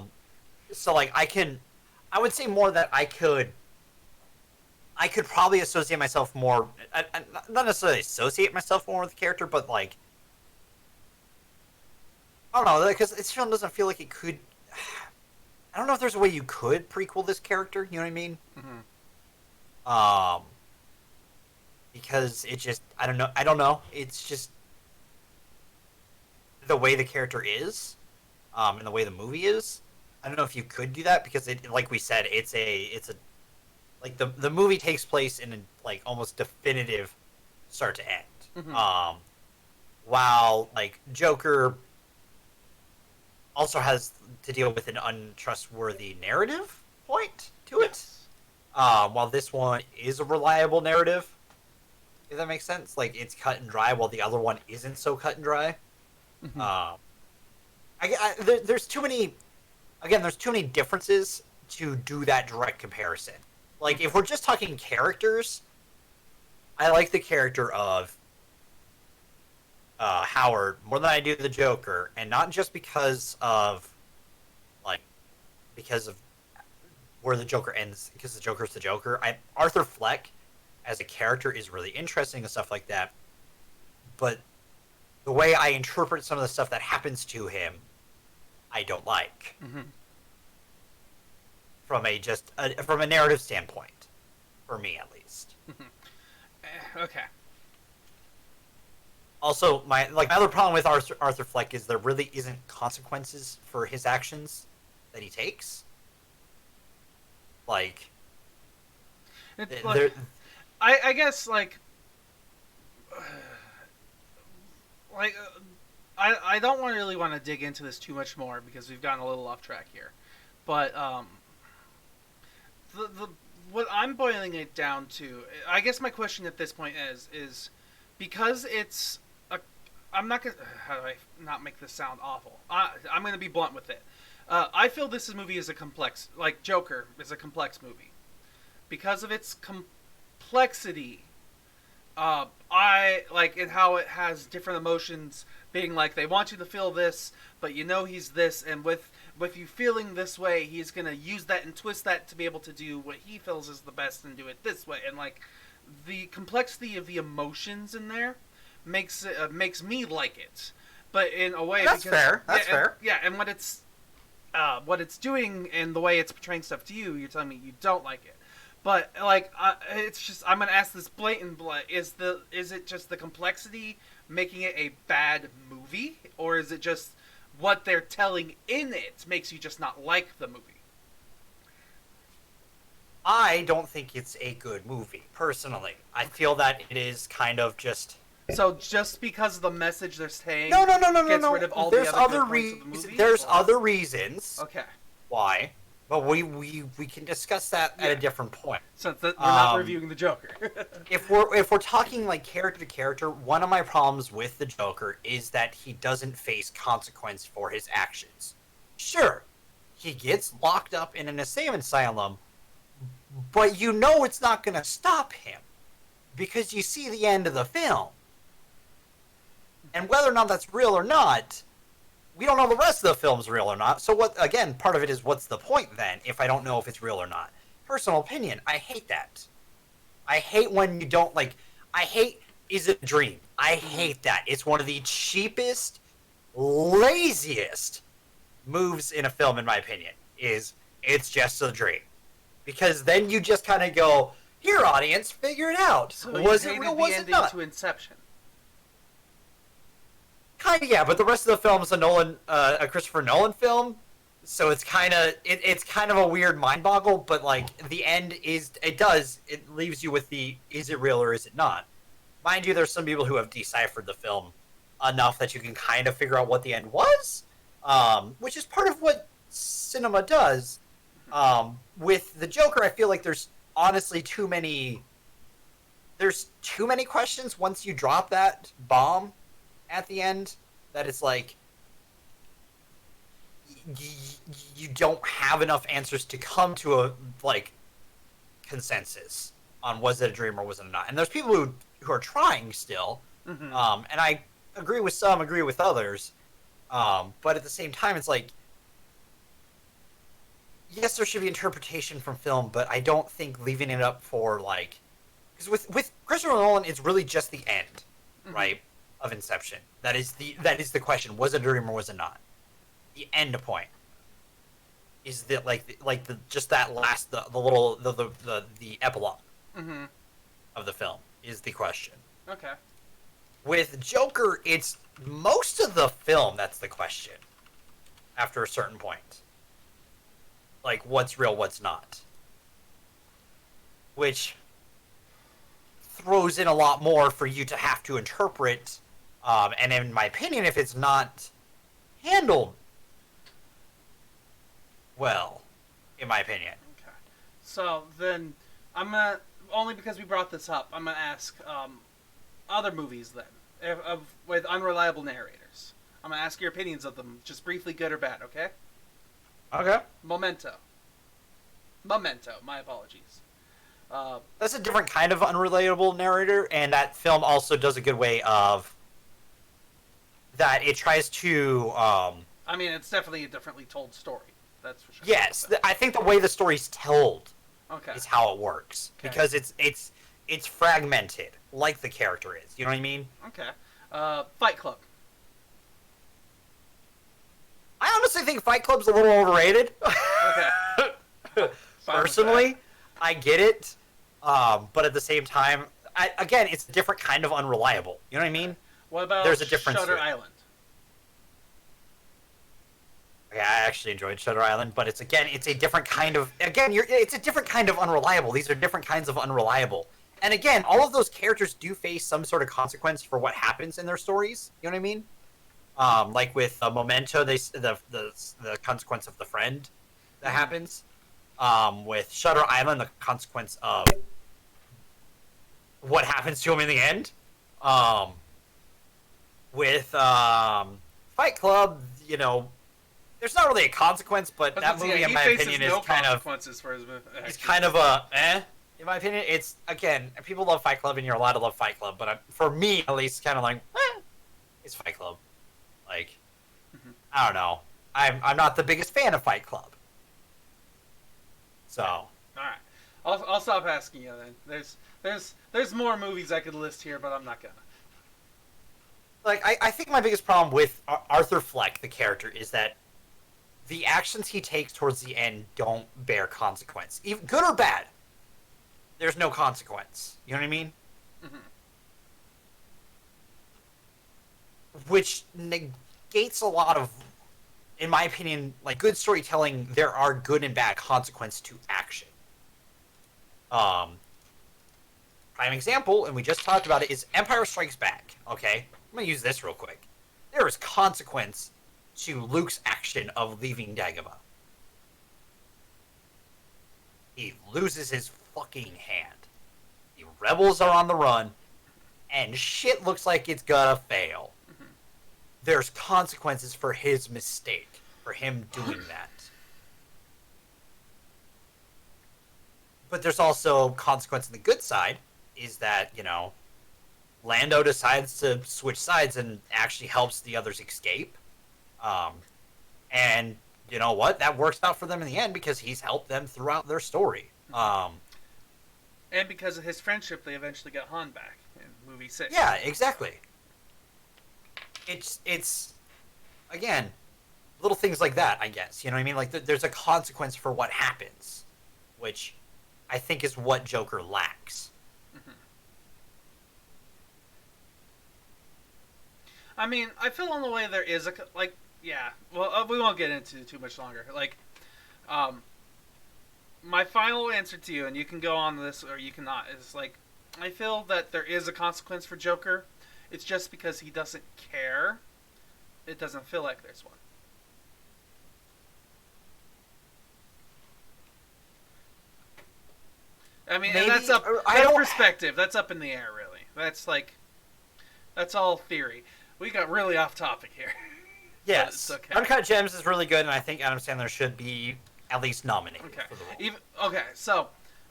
So like I would say more that I could probably associate myself more, not necessarily associate myself more with the character, but like, I don't know, because this film doesn't feel like it could. I don't know if there's a way you could prequel this character. You know what I mean? Mm-hmm. Because it just, I don't know. It's just the way the character is, and the way the movie is. I don't know if you could do that because it, like we said, it's a like the movie takes place in a like almost definitive start to end. Mm-hmm. While like Joker also has to deal with an untrustworthy narrative point to it. Yes. While this one is a reliable narrative, if that makes sense. Like it's cut and dry, while the other one isn't so cut and dry. Mm-hmm. There's too many. Again, there's too many differences to do that direct comparison. Like if we're just talking characters, I like the character of Howard more than I do the Joker, and not just because of where the Joker ends, because the Joker's the Joker. Arthur Fleck as a character is really interesting and stuff like that, but the way I interpret some of the stuff that happens to him, I don't like. Mm-hmm. From a narrative standpoint, for me at least. Okay. Also, my other problem with Arthur Fleck is there really isn't consequences for his actions that he takes. Like, I guess like I don't really want to dig into this too much more because we've gotten a little off track here, but what I'm boiling it down to, I guess my question at this point is because it's a. I'm not gonna. How do I not make this sound awful? I'm gonna be blunt with it. I feel this movie is a complex, like Joker is a complex movie, because of its complexity. I like it how it has different emotions, being like they want you to feel this, but you know he's this, and with you feeling this way, he's gonna use that and twist that to be able to do what he feels is the best and do it this way, and like the complexity of the emotions in there makes me like it, but in a way That's because, fair. That's fair. Yeah, and what it's doing and the way it's portraying stuff to you, you're telling me you don't like it. But like, it's just I'm gonna ask this blatant: is it just the complexity making it a bad movie, or is it just what they're telling in it makes you just not like the movie? I don't think it's a good movie, personally. I feel that it is kind of just. So just because of the message they're saying, No. gets rid of all There's the other other good points of the movie? There's other reasons. Okay. Why? But we can discuss that at a different point. Since we're not reviewing the Joker. if we're talking like character to character, one of my problems with the Joker is that he doesn't face consequence for his actions. Sure, he gets locked up in an insane asylum, but you know it's not going to stop him because you see the end of the film. And whether or not that's real or not, we don't know the rest of the film's real or not. So what? Again, part of it is what's the point then if I don't know if it's real or not? Personal opinion, I hate that. I hate when you don't like. I hate is it a dream? I hate that. It's one of the cheapest, laziest moves in a film, in my opinion. Is it's just a dream, because then you just kind of go, here, audience, figure it out. So was it real? Was it not? To Inception. Kind of, yeah, but the rest of the film is a Christopher Nolan film, so it's kind of a weird mind boggle. But like the end it leaves you with the is it real or is it not? Mind you, there's some people who have deciphered the film enough that you can kind of figure out what the end was, which is part of what cinema does. With the Joker, I feel like there's honestly too many questions once you drop that bomb at the end, that it's like you don't have enough answers to come to a like consensus on was it a dream or was it not. And there's people who are trying still, and I agree with some, agree with others, but at the same time, it's like yes, there should be interpretation from film, but I don't think leaving it up for like because with Christopher Nolan, it's really just the end, right? Of Inception. That is the question. Was it a dream or was it not? The end point is that just that last the epilogue of the film is the question. Okay. With Joker, it's most of the film that's the question. After a certain point, like what's real, what's not, which throws in a lot more for you to have to interpret. And in my opinion, if it's not handled well, in my opinion. Okay. So then, I'm gonna only because we brought this up, I'm gonna ask other movies then with unreliable narrators. I'm gonna ask your opinions of them, just briefly, good or bad. Okay. Okay. Memento. My apologies. That's a different kind of unreliable narrator, and that film also does a good way of. That it tries to. I mean, it's definitely a differently told story. That's for sure. Yes, I think the way the story's told is how it works, because it's fragmented, like the character is. You know what I mean? Okay. Fight Club. I honestly think Fight Club's a little overrated. Okay. Personally, I get it, but at the same time, again, it's a different kind of unreliable. You know what I mean? What about There's a difference Shutter Island? Yeah, I actually enjoyed Shutter Island, but it's a different kind of it's a different kind of unreliable. These are different kinds of unreliable. And again, all of those characters do face some sort of consequence for what happens in their stories. You know what I mean? Like with Memento, the consequence of the friend that happens. With Shutter Island, the consequence of what happens to him in the end. Um, with Fight Club, there's not really a consequence, but that movie, in my opinion, is kind of for his it's kind of a in my opinion. It's, again, people love Fight Club, and you're allowed to love Fight Club, but for me, at least, kind of like, it's Fight Club. Like, I don't know. I'm not the biggest fan of Fight Club. So. All right, I'll stop asking you then. There's more movies I could list here, but I'm not gonna. Like, I think my biggest problem with Arthur Fleck, the character, is that the actions he takes towards the end don't bear consequence. Even good or bad, there's no consequence. You know what I mean? Mm-hmm. Which negates a lot of, in my opinion, like, good storytelling. There are good and bad consequences to action. Prime example, and we just talked about it, is Empire Strikes Back. Okay? I'm going to use this real quick. There is consequence to Luke's action of leaving Dagobah. He loses his fucking hand. The rebels are on the run, and shit looks like it's gonna fail. Mm-hmm. There's consequences for his mistake, for him doing that. But there's also consequence on the good side, is that, Lando decides to switch sides and actually helps the others escape. And you know what? That works out for them in the end because he's helped them throughout their story. And because of his friendship, they eventually got Han back in movie 6. Yeah, exactly. It's again, little things like that, I guess. You know what I mean? Like, there's a consequence for what happens, which I think is what Joker lacks. Mm-hmm. I mean, I feel on the way there is well, we won't get into it too much longer. Like, my final answer to you, and you can go on this or you cannot, is like, I feel that there is a consequence for Joker. It's just because he doesn't care. It doesn't feel like there's one. I mean, and that's up. That's perspective. That's up in the air, really. That's all theory. We got really off topic here. Yes. Okay. Uncut Gems is really good, and I think Adam Sandler should be at least nominated for the role. Okay, so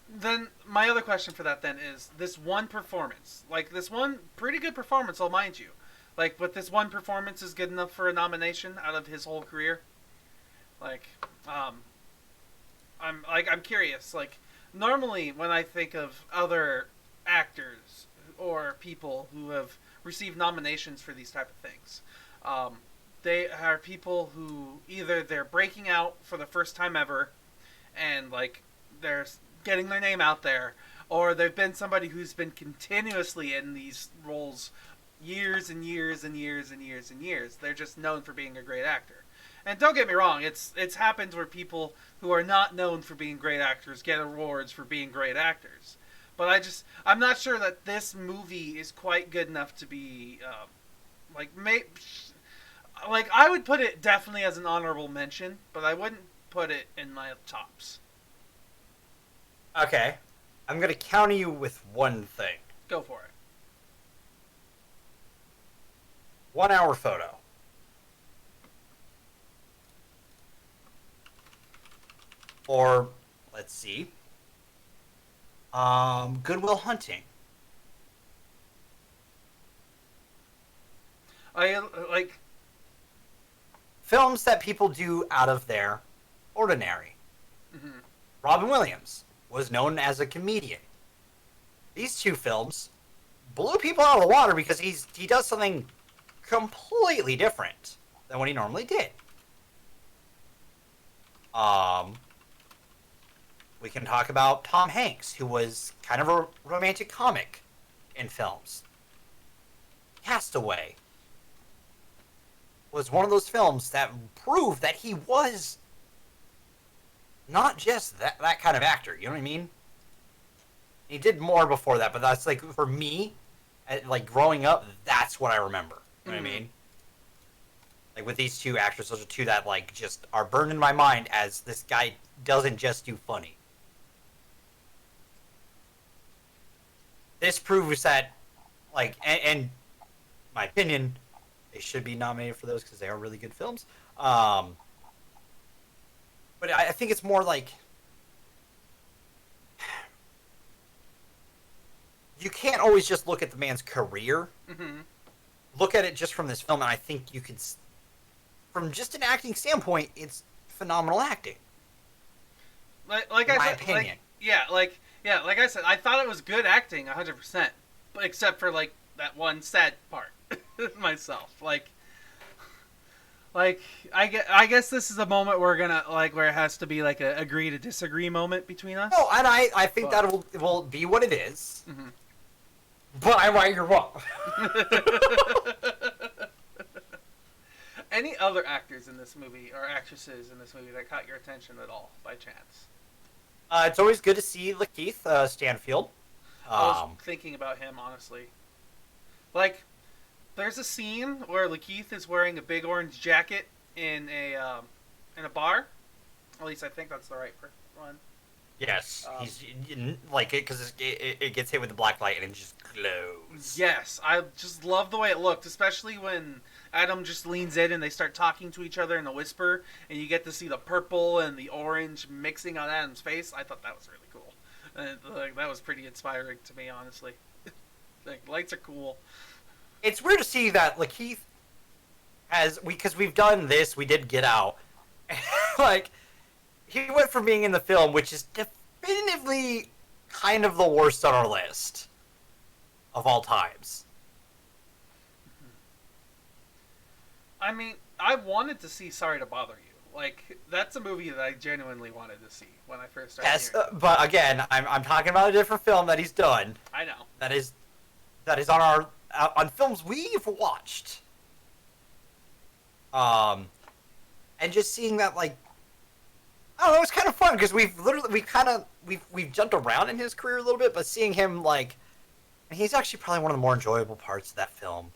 then my other question for that then is this one performance. Like, this one pretty good performance, I'll mind you. Like, but this one performance is good enough for a nomination out of his whole career? Like, I'm curious. Like, normally when I think of other actors or people who have received nominations for these type of things, they are people who either they're breaking out for the first time ever and, like, they're getting their name out there, or they've been somebody who's been continuously in these roles years and years and years and years and years. They're just known for being a great actor. And don't get me wrong, it's happened where people who are not known for being great actors get awards for being great actors. But I'm not sure that this movie is quite good enough to be, I would put it definitely as an honorable mention, but I wouldn't put it in my tops. Okay. I'm going to counter you with one thing. Go for it. 1 hour photo. Or, let's see, Good Will Hunting. Films that people do out of their ordinary. Mm-hmm. Robin Williams was known as a comedian. These two films blew people out of the water because he does something completely different than what he normally did. We can talk about Tom Hanks, who was kind of a romantic comic in films. Castaway was one of those films that proved that he was not just that kind of actor. You know what I mean? He did more before that, but that's, like, for me, like, growing up, that's what I remember. You know what I mean? Like, with these two actors, those are two that, like, just are burned in my mind as this guy doesn't just do funny. This proves that like, and my opinion, they should be nominated for those because they are really good films. But I think it's more like you can't always just look at the man's career. Mm-hmm. Look at it just from this film, and I think you could, from just an acting standpoint, it's phenomenal acting. Like in I my said, opinion. like I said, I thought it was good acting, 100%, but except for like that one sad part myself. Like I guess this is a moment we're gonna like where it has to be like a agree to disagree moment between us. No, and I think But- that will be what it is. Mhm. But I'm right, you're wrong. Any other actors in this movie or actresses in this movie that caught your attention at all by chance? It's always good to see Lakeith Stanfield. I was thinking about him, honestly. Like, there's a scene where Lakeith is wearing a big orange jacket in a bar. At least I think that's the right one. Yes, he's like it because it gets hit with the black light and it just glows. Yes, I just love the way it looked, especially when Adam just leans in and they start talking to each other in a whisper, and you get to see the purple and the orange mixing on Adam's face. I thought that was really cool. Like, that was pretty inspiring to me, honestly. Like, lights are cool. It's weird to see that Lakeith because we've done this, we did Get Out. Like, he went from being in the film, which is definitively kind of the worst on our list of all times. I mean, I wanted to see Sorry to Bother You. Like, that's a movie that I genuinely wanted to see when I first started Yes, hearing it. but again, I'm talking about a different film that he's done. I know. That is on our on films we've watched. And just seeing that, like, I don't know, it's kind of fun because we've jumped around in his career a little bit, but seeing him, like, he's actually probably one of the more enjoyable parts of that film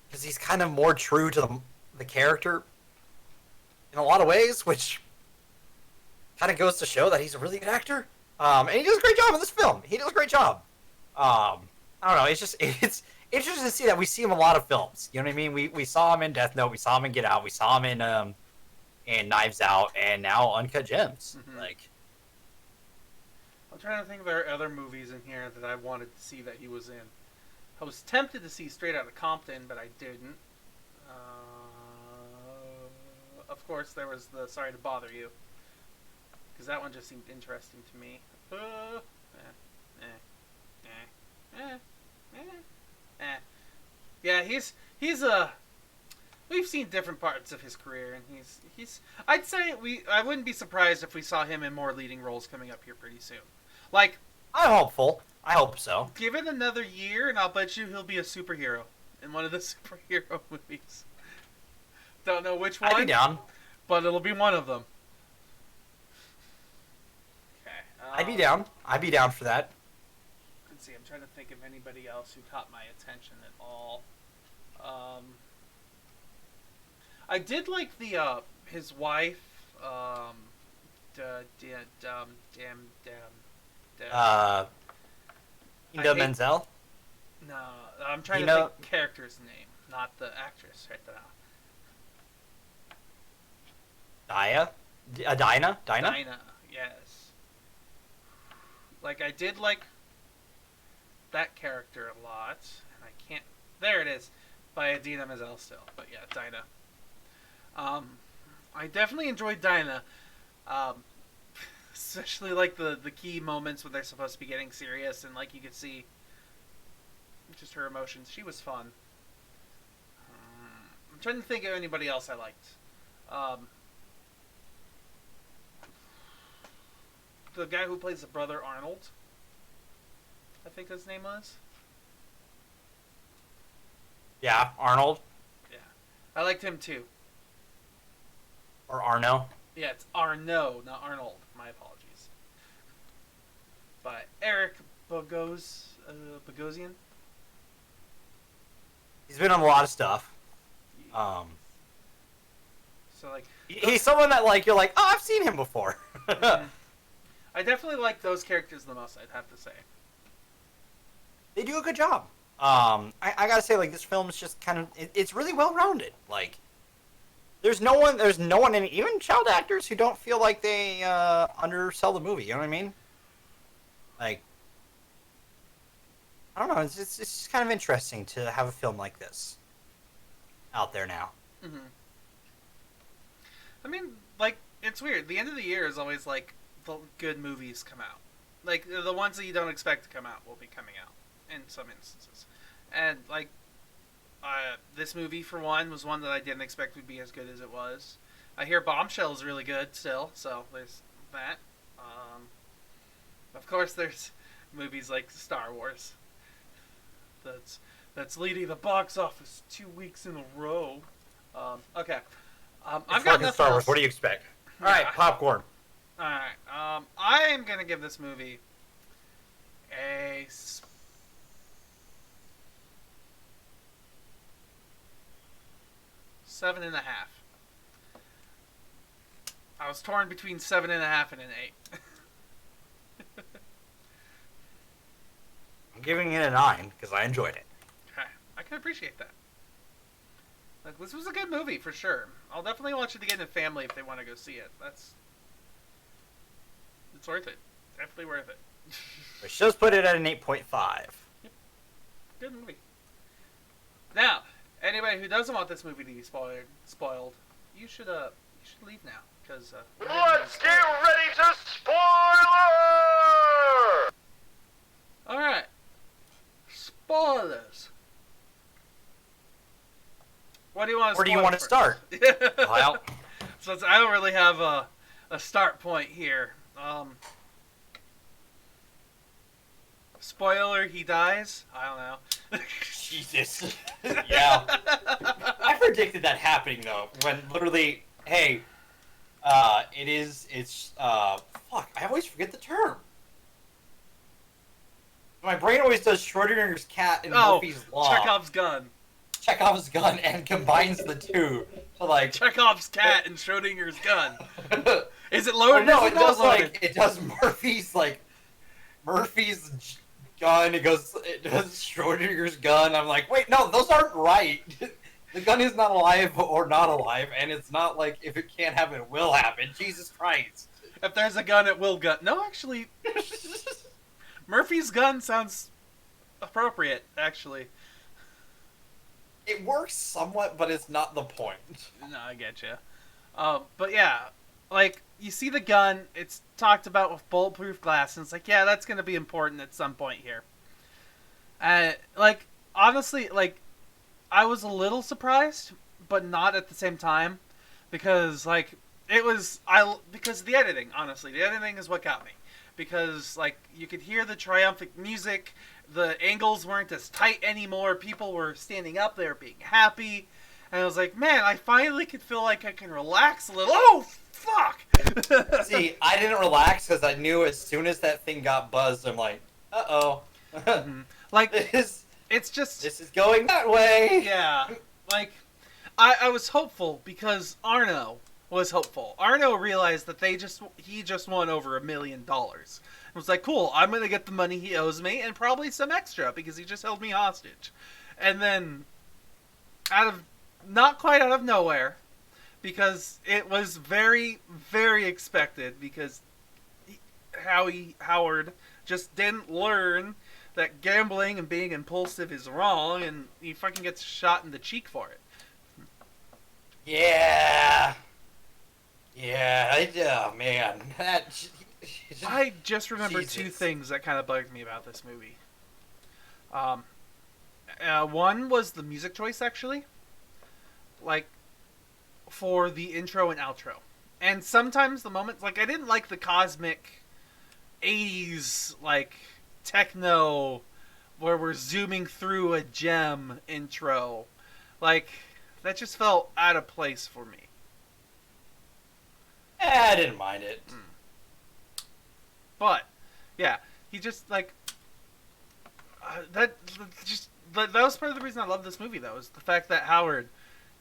because he's kind of more true to the character in a lot of ways, which kind of goes to show that he's a really good actor. And he does a great job in this film. He does a great job. I don't know. It's interesting to see that we see him in a lot of films. You know what I mean? We saw him in Death Note. We saw him in Get Out. We saw him in Knives Out, and now Uncut Gems. Mhm. Like, I'm trying to think if there are other movies in here that I wanted to see that he was in. I was tempted to see Straight Outta Compton, but I didn't. Of course, there was the Sorry to Bother You, because that one just seemed interesting to me. Yeah, he's we've seen different parts of his career, and he's I'd say I wouldn't be surprised if we saw him in more leading roles coming up here pretty soon. Like, I'm hopeful. I hope so. give it another year, and I'll bet you he'll be a superhero in one of the superhero movies. Don't know which one, I'd be down. but it'll be one of them. Okay. I'd be down. I'd be down for that. Let's see. I'm trying to think of anybody else who caught my attention at all. I did like the his wife. Ida I hate- Menzel. No, I'm trying You to know- think character's name, not the actress right now. Dinah. Dinah, yes. Like, I did like that character a lot, and I can't. There it is, by Idina Menzel still. But yeah, Dinah. I definitely enjoyed Dinah, especially like the key moments when they're supposed to be getting serious, and like you could see just her emotions. She was fun. I'm trying to think of anybody else I liked. The guy who plays the brother Arnold, I think his name was. Yeah, Arnold Yeah, I liked him too. or Arno. Yeah, it's Arno, not Arnold. My apologies. By Eric Bogosian. He's been on a lot of stuff. So like, He's someone that, like, you're like, oh, I've seen him before. I definitely like those characters the most, I'd have to say. they do a good job. I gotta say, like, this film is just kind of it's really well rounded. Like, there's no one in it, even child actors who don't feel like they undersell the movie. You know what I mean? Like, I don't know. It's just kind of interesting to have a film like this out there now. Mm-hmm. I mean, like, it's weird. The end of the year is always like the good movies come out. Like, the ones that you don't expect to come out will be coming out in some instances. And, like, this movie, for one, was one that I didn't expect would be as good as it was. I hear Bombshell is really good still, so there's that. Of course, there's movies like Star Wars. That's leading the box office 2 weeks in a row. Okay. I've got nothing Star Wars. else. What do you expect? All Yeah. right, popcorn. Alright, I am gonna give this movie a 7.5. I was torn between 7.5 and an 8. I'm giving it a 9 because I enjoyed it. Okay, I can appreciate that. Like, this was a good movie for sure. I'll definitely watch it again in family if they want to go see it. It's worth it. Definitely worth it. The show's put it at an 8.5. Yep. Good movie. Now, anybody who doesn't want this movie to be spoiled, you should leave now because. Let's get ready to spoiler! All right, spoilers. What do you want to? Where do you want to start? Well, So I don't really have a start point here. Spoiler: he dies. I don't know. Jesus. Yeah. I predicted that happening though. When literally, hey, fuck. I always forget the term. My brain always does Schrodinger's cat and Murphy's Law. Chekhov's gun and combines the two. So like Chekhov's cat and Schrodinger's gun. Is it loaded? No, Is it does loaded? like it does Murphy's gun. It does Schrodinger's gun. I'm like, wait, no, those aren't right. The gun is not alive or not alive, and it's not like if it can't happen, it will happen. Jesus Christ. If there's a gun, it will gun. No, actually, Murphy's gun sounds appropriate. Actually, It works somewhat, but it's not the point. no, I get you. But yeah, like you see the gun. It's talked about with bulletproof glass, and it's like, yeah, that's gonna be important at some point here. Like honestly, like I was a little surprised, but not at the same time, because like because of the editing. Honestly, the editing is what got me. Because like you could hear the triumphant music, the angles weren't as tight anymore. People were standing up, they were being happy, and I was like, man, I finally could feel like I can relax a little. Oh fuck! See, I didn't relax because I knew as soon as that thing got buzzed, I'm like, uh-oh. Like this this is going that way. Yeah, like I was hopeful because Arno was hopeful. Arno realized that he just won over $1 million. It was like, cool, I'm gonna get the money he owes me and probably some extra because he just held me hostage. And then, not quite out of nowhere, because it was very, very expected because Howard just didn't learn that gambling and being impulsive is wrong, and he fucking gets shot in the cheek for it. Yeah. Yeah, oh man. I just remember Jesus. 2 things that kind of bugged me about this movie. One was the music choice, actually. Like, for the intro and outro. And sometimes the moments, like, I didn't like the cosmic 80s, like, techno, where we're zooming through a gem intro. Like, that just felt out of place for me. I didn't mind it. But, yeah, he just, like, that was part of the reason I love this movie, though, is the fact that Howard,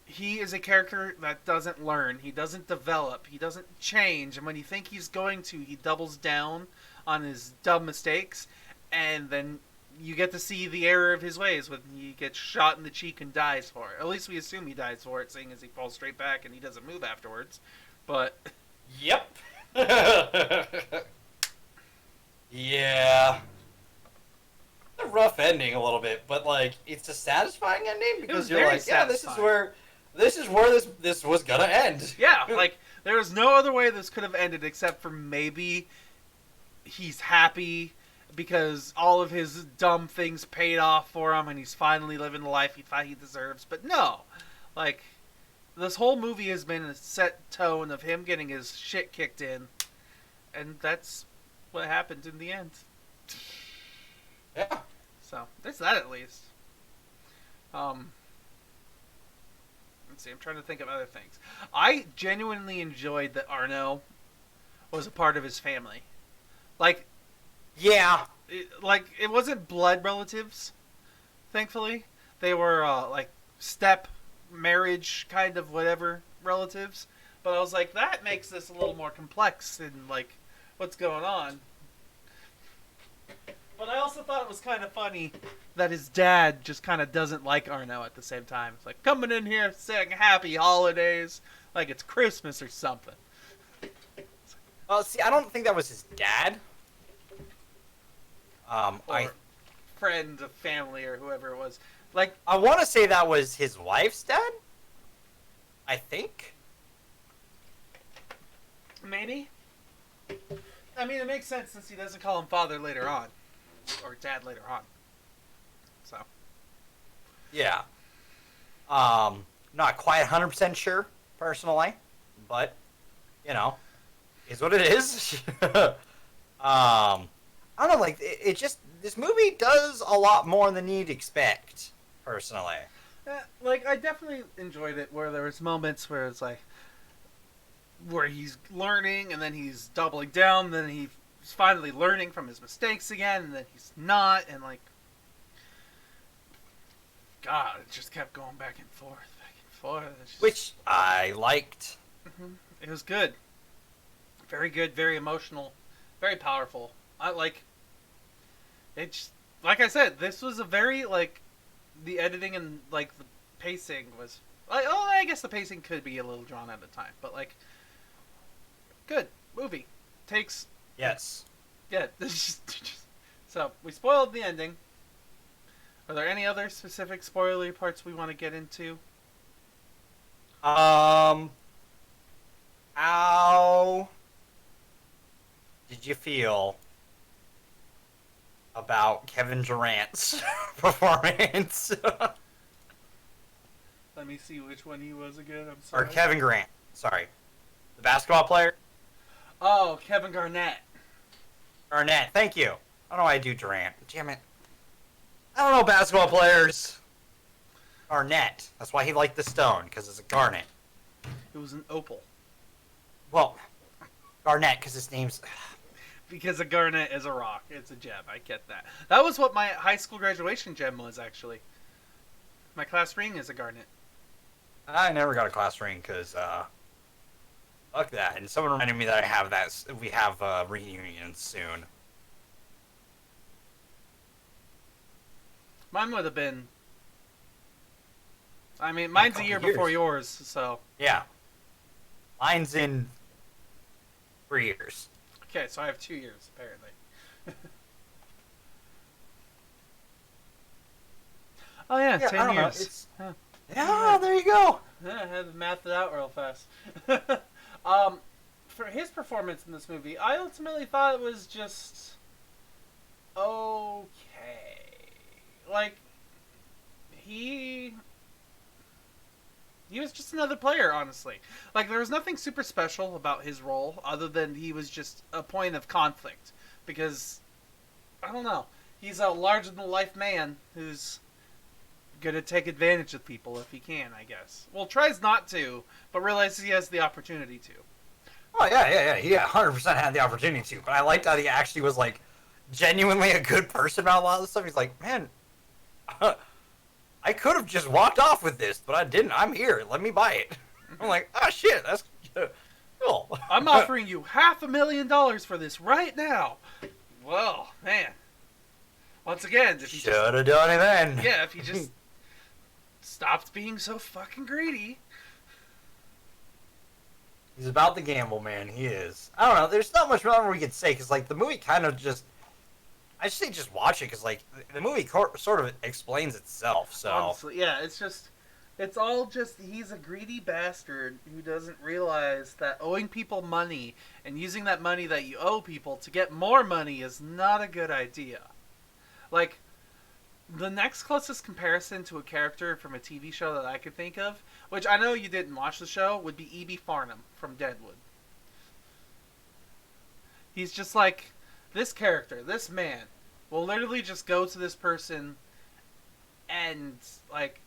he is a character that doesn't learn, he doesn't develop, he doesn't change, and when you think he's going to, he doubles down on his dumb mistakes, and then you get to see the error of his ways when he gets shot in the cheek and dies for it. At least we assume he dies for it, seeing as he falls straight back and he doesn't move afterwards. But Yep. Yeah. A rough ending a little bit, but like it's a satisfying ending because you're very like, yeah, satisfying. this is where this was gonna end. yeah, like there was no other way this could have ended except for maybe he's happy because all of his dumb things paid off for him and he's finally living the life he thought he deserves. But no, like this whole movie has been a set tone of him getting his shit kicked in, and that's what happened in the end. Yeah. So there's that at least. Let's see. I'm trying to think of other things. I genuinely enjoyed that Arno was a part of his family. Like, Yeah. it wasn't blood relatives. Thankfully, they were like step marriage kind of whatever relatives. But I was like, that makes this a little more complex in like what's going on. But I also thought it was kind of funny that his dad just kind of doesn't like Arno at the same time. It's like coming in here saying happy holidays like it's Christmas or something. Well, see, I don't think that was his dad. Or friend of family or whoever it was. Like, I want to say that was his wife's dad. I think. maybe? I mean, it makes sense since he doesn't call him father later on. Or dad later on. So. Yeah. Not quite 100% sure, personally. But, you know, is what it is. I don't know, like, it just, this movie does a lot more than you'd expect, personally. Like, I definitely enjoyed it where there was moments where it's like, where he's learning and then he's doubling down, then he's finally learning from his mistakes again, and then he's not, and like, God, it just kept going back and forth, back and forth. It's just, Which I liked. it was good. Very good, very emotional, very powerful. I like, it's, like I said, this was a very, like, the editing and, like, the pacing was, like, oh, I guess the pacing could be a little drawn out at time, but, like, good movie. Takes, Yes. yeah, this just, so, we spoiled the ending. Are there any other specific spoilery parts we want to get into? How did you feel about Kevin Durant's performance? Let me see which one he was again. I'm Or sorry. Kevin Grant, sorry. The basketball player? Oh, Kevin Garnett. Garnett, thank you. I don't know why I do Durant. Damn it. I don't know basketball players. Garnett. That's why he liked the stone, because it's a garnet. It was an opal. Well, Garnett, because his name's... Because a garnet is a rock. It's a gem. I get that. That was what my high school graduation gem was, actually. My class ring is a garnet. I never got a class ring, because, fuck that. And someone reminded me that I have that. We have a reunion soon. Mine would have been... I mean, mine's a year before yours, so... Yeah. Mine's in 3 years. Okay, so I have 2 years, apparently. Oh, yeah, 10 I don't know. years. Huh. Yeah, there you go. Yeah, I had to math it out real fast. For his performance in this movie, I ultimately thought it was just... okay. Like, he was just another player, honestly. Like, there was nothing super special about his role, other than he was just a point of conflict. Because, I don't know, he's a larger-than-life man who's gonna take advantage of people if he can, I guess. Well, tries not to, but realizes he has the opportunity to. Oh, yeah. He 100% had the opportunity to. But I liked how he actually was, like, genuinely a good person about a lot of this stuff. He's like, man, I could have just walked off with this, but I didn't. I'm here. Let me buy it. I'm like, oh, shit, that's cool. I'm offering you $500,000 for this right now. Well, man. Once again, if he Should have done it then. yeah, if he just stopped being so fucking greedy. He's about to gamble, man. He is. I don't know. There's not much more we could say because, like, the movie kind of just. I just say just watch it because, like, the movie sort of explains itself. So Honestly, yeah, it's all just he's a greedy bastard who doesn't realize that owing people money and using that money that you owe people to get more money is not a good idea. Like, the next closest comparison to a character from a TV show that I could think of, which I know you didn't watch the show, would be E.B. Farnham from Deadwood. He's just like, this character, this man, will literally just go to this person and, like,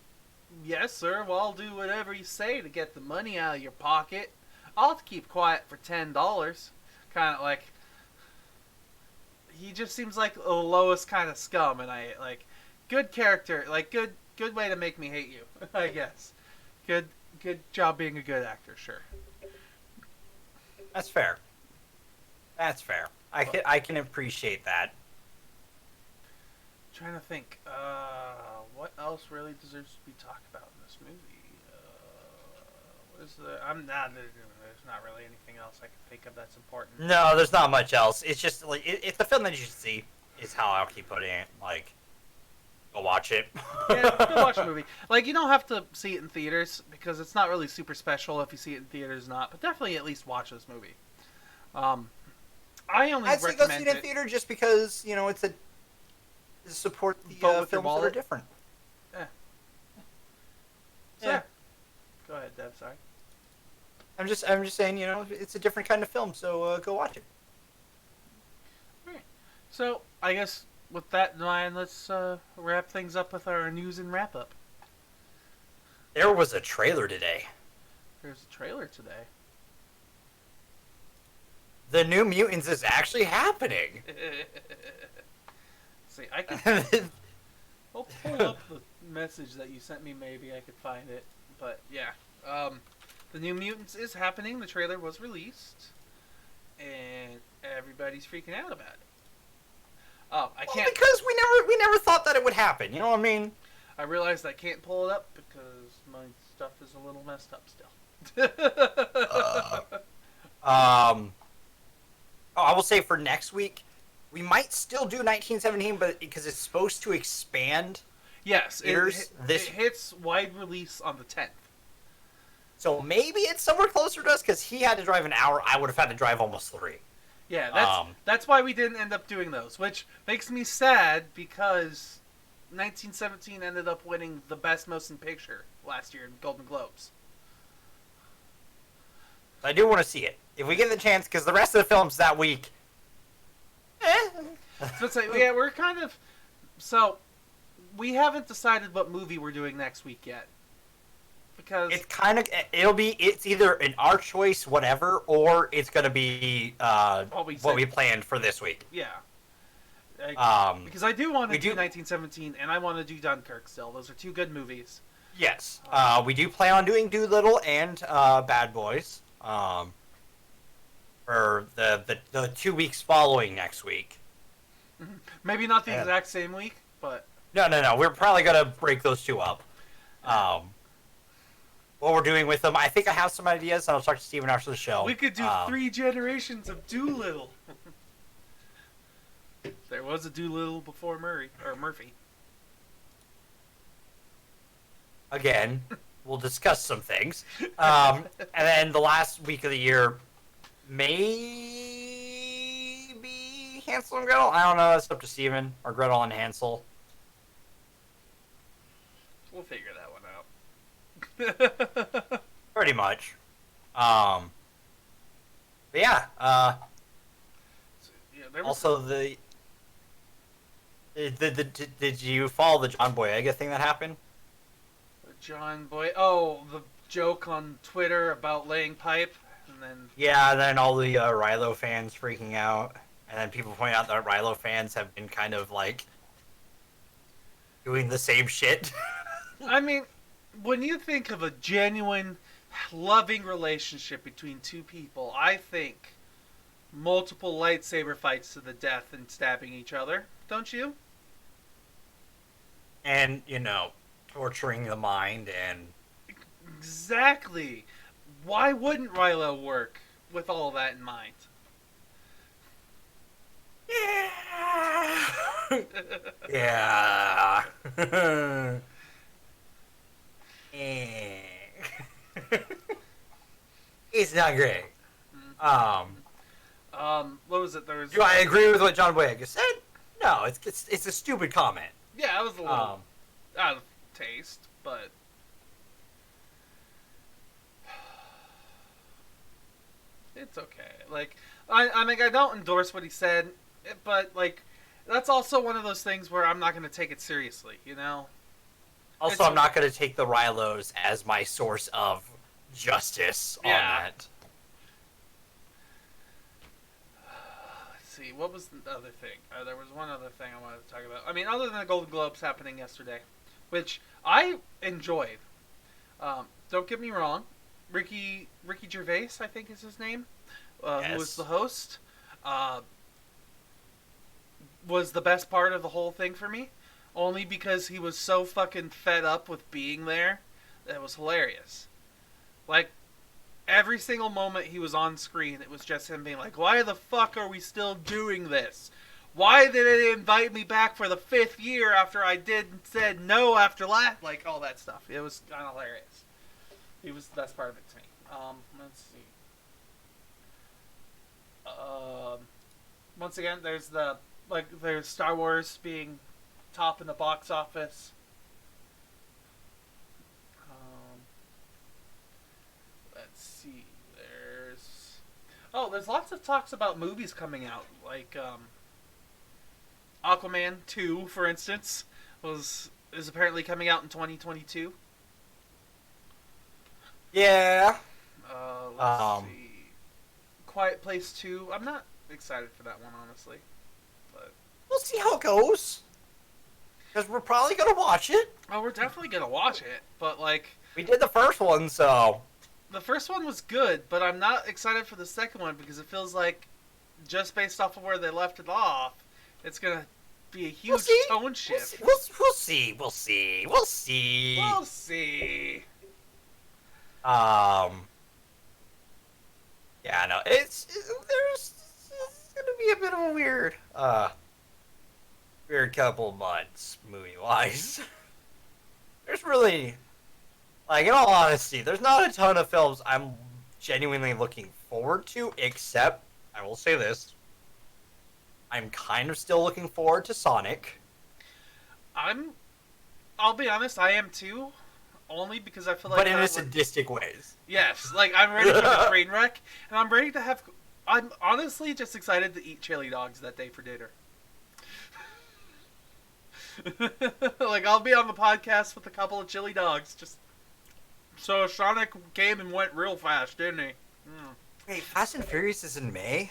yes, sir, well, I'll do whatever you say to get the money out of your pocket. I'll have to keep quiet for $10. Kind of like, he just seems like the lowest kind of scum, and I, like, good character, like, good way to make me hate you, I guess. Good job being a good actor, sure. that's fair. That's fair. I can appreciate that. Trying to think, what else really deserves to be talked about in this movie? What is the? There's not really anything else I can think of that's important. No, there's not much else. It's just like it's the film that you should see. Is how I'll keep putting it. Like, go watch it. Yeah, go watch the movie. Like, you don't have to see it in theaters because it's not really super special if you see it in theaters or not. But definitely at least watch this movie. I only I'd say go see recommend it in theater just because it's a to support the Vote with your films that are wallet. different. So, Yeah. Go ahead, Deb. Sorry. I'm just saying, it's a different kind of film, so go watch it. So, I guess with that in mind, let's wrap things up with our news and wrap up. There was a trailer today. There's a trailer today. The New Mutants is actually happening. See, I can. I'll pull up the message that you sent me. Maybe I could find it. But yeah, the New Mutants is happening. The trailer was released, and everybody's freaking out about it. Oh, I can't. Because we never thought that it would happen. You know what I mean? I realized I can't pull it up because my stuff is a little messed up still. I will say for next week, we might still do 1917, but because it's supposed to expand. Yes, Theaters it hits wide release on the 10th. So maybe it's somewhere closer to us because he had to drive an hour. I would have had to drive almost 3. Yeah, that's why we didn't end up doing those, which makes me sad because 1917 ended up winning the Best Motion Picture last year in Golden Globes. I do want to see it if we get the chance because the rest of the films that week. So it's like, yeah, we're kind of we haven't decided what movie we're doing next week yet because it's either an our choice whatever or it's gonna be what we planned for this week. Yeah. Because I do want to do 1917 and I want to do Dunkirk still. Those are two good movies. Yes. We do plan on doing Doolittle and Bad Boys. For the 2 weeks following next week. Maybe not the exact same week, but no. We're probably gonna break those two up. What we're doing with them, I think I have some ideas. And I'll talk to Steven after the show. We could do 3 generations of Doolittle. There was a Doolittle before Murphy. Again, we'll discuss some things. And then the last week of the year, maybe Hansel and Gretel. I don't know. It's up to Steven or Gretel and Hansel. We'll figure that one out. Pretty much. But yeah. Also, did you follow the John Boyega thing that happened? John Boy. Oh, the joke on Twitter about laying pipe, and then. Yeah, and then all the Rilo fans freaking out, and then people point out that Rilo fans have been kind of like doing the same shit. I mean, when you think of a genuine, loving relationship between two people, I think multiple lightsaber fights to the death and stabbing each other. Don't you? and torturing the mind and Exactly. Why wouldn't Rilo work with all that in mind? yeah. It's not great. What was it? There was. Do I agree with what John Boyega said? No, it's a stupid comment. Yeah, it was a little out of taste, but it's okay. Like, I mean, I don't endorse what he said, but like, that's also one of those things where I'm not going to take it seriously. Also, I'm not going to take the Rylos as my source of justice on that. Let's see, what was the other thing? There was one other thing I wanted to talk about. I mean, other than the Golden Globes happening yesterday, which I enjoyed. Don't get me wrong, Ricky Gervais, I think is his name, who was the host, was the best part of the whole thing for me. Only because he was so fucking fed up with being there that it was hilarious. Like, every single moment he was on screen, it was just him being like, why the fuck are we still doing this? Why did they invite me back for the 5th year after I said no after last? Like, all that stuff. It was kind of hilarious. He was the best part of it to me. Let's see. Once again, there's Star Wars being top in the box office. Let's see. There's lots of talks about movies coming out, like Aquaman 2, for instance, is apparently coming out in 2022. Yeah. Let's see. Quiet Place 2. I'm not excited for that one, honestly. But we'll see how it goes. Because we're probably going to watch it. Oh, we're definitely going to watch it. But, like... we did the first one, so... the first one was good, but I'm not excited for the second one because it feels like, just based off of where they left it off, it's going to be a huge tone shift. We'll see. Yeah, no, there's going to be a bit of a weird couple months, movie-wise. There's really, like, in all honesty, there's not a ton of films I'm genuinely looking forward to, except, I will say this, I'm kind of still looking forward to Sonic. I'll be honest, I am too, only because I feel like... but in a sadistic ways. Yes, like, I'm ready for the train wreck, and I'm honestly just excited to eat chili dogs that day for dinner. Like, I'll be on the podcast with a couple of chili dogs. So Sonic came and went real fast, didn't he? Wait, Fast and Furious is in May?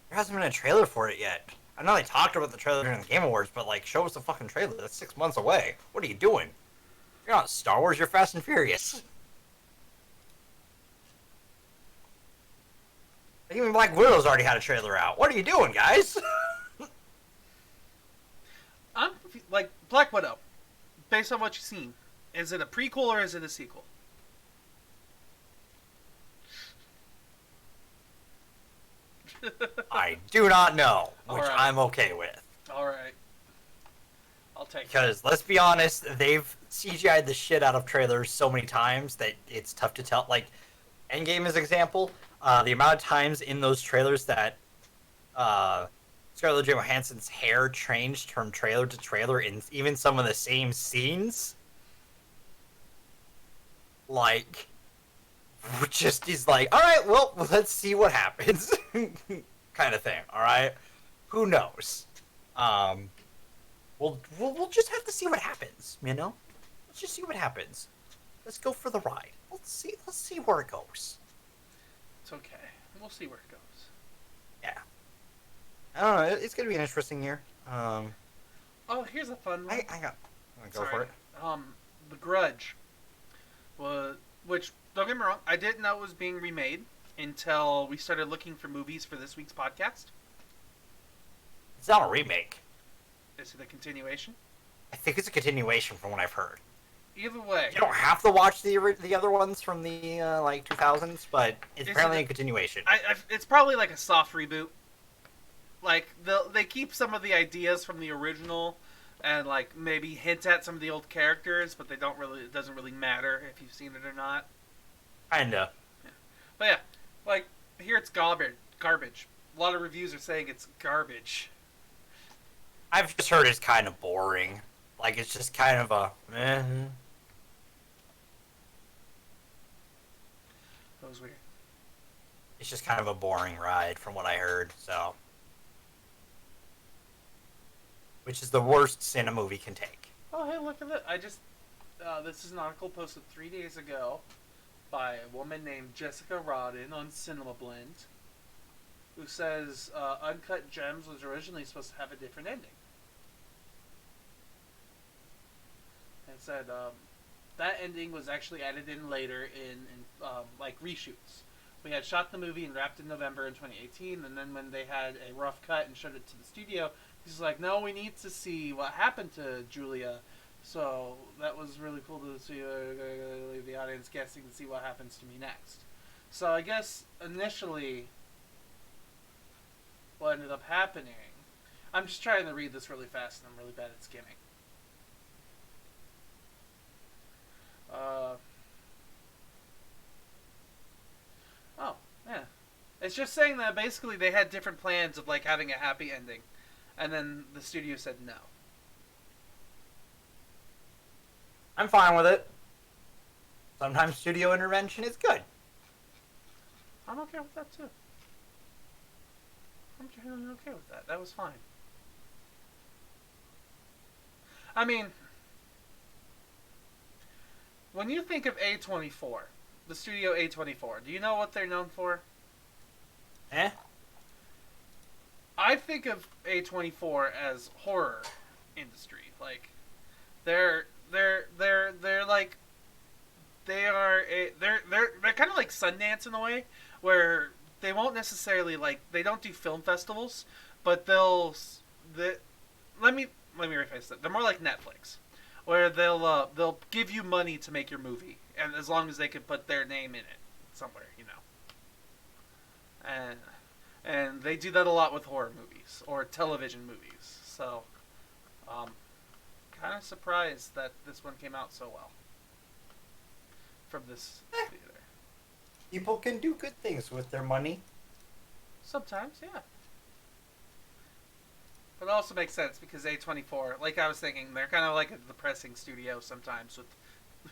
There hasn't been a trailer for it yet. I know they talked about the trailer during the Game Awards, but, like, show us the fucking trailer. That's 6 months away. What are you doing? You're not Star Wars, you're Fast and Furious. Even Black Widow's already had a trailer out. What are you doing, guys? I'm like, Black Widow, based on what you've seen, is it a prequel or is it a sequel? I do not know, which right. I'm okay with. Alright. I'll take it. Because, let's be honest, they've CGI'd the shit out of trailers so many times that it's tough to tell. Like, Endgame as an example, the amount of times in those trailers that Scarlett Johansson's hair changed from trailer to trailer in even some of the same scenes, like, just is like, alright, well, let's see what happens. Kind of thing, alright? Who knows? We'll just have to see what happens, you know? Let's just see what happens. Let's go for the ride. Let's see where it goes. It's okay. We'll see where it goes. Yeah. I don't know. It's gonna be an interesting year. Here's a fun one. Go for it. The Grudge. Which, don't get me wrong, I didn't know it was being remade until we started looking for movies for this week's podcast. It's not a remake. Is it a continuation? I think it's a continuation from what I've heard. Either way, You don't have to watch the other ones from the like 2000s, but it's apparently a continuation. it's probably like a soft reboot. Like they keep some of the ideas from the original, and like maybe hint at some of the old characters, but they don't really. It doesn't really matter if you've seen it or not. Kinda. Yeah. But yeah, like here it's garbage. Garbage. A lot of reviews are saying it's garbage. I've just heard it's kind of boring. Like it's just kind of a. That was weird. It's just kind of a boring ride from what I heard. So, which is the worst sin a movie can take. Oh hey, look at that! I just this is an article posted 3 days ago by a woman named Jessica Rodden on Cinema Blend, who says Uncut Gems was originally supposed to have a different ending. And said that ending was actually added in later in like reshoots. We had shot the movie and wrapped in November in 2018, and then when they had a rough cut and showed it to the studio, he's like, no, we need to see what happened to Julia. So that was really cool to see, leave the audience guessing to see what happens to me next. So I guess initially what ended up happening, I'm just trying to read this really fast and I'm really bad at skimming. Oh, yeah. It's just saying that basically they had different plans of like having a happy ending, and then the studio said no. I'm fine with it. Sometimes studio intervention is good. I'm okay with that too. I'm generally okay with that. That was fine. I mean, when you think of A24, the studio A24, do you know what they're known for? I think of A24 as horror industry. Like, they're like, they're kind of like Sundance in a way, where they won't necessarily like, they don't do film festivals, but let me rephrase that. They're more like Netflix, where they'll give you money to make your movie, and as long as they can put their name in it somewhere, you know. And they do that a lot with horror movies or television movies. So, kind of surprised that this one came out so well from this theater. People can do good things with their money. Sometimes, yeah. But it also makes sense because A24, like I was thinking, they're kind of like a depressing studio sometimes with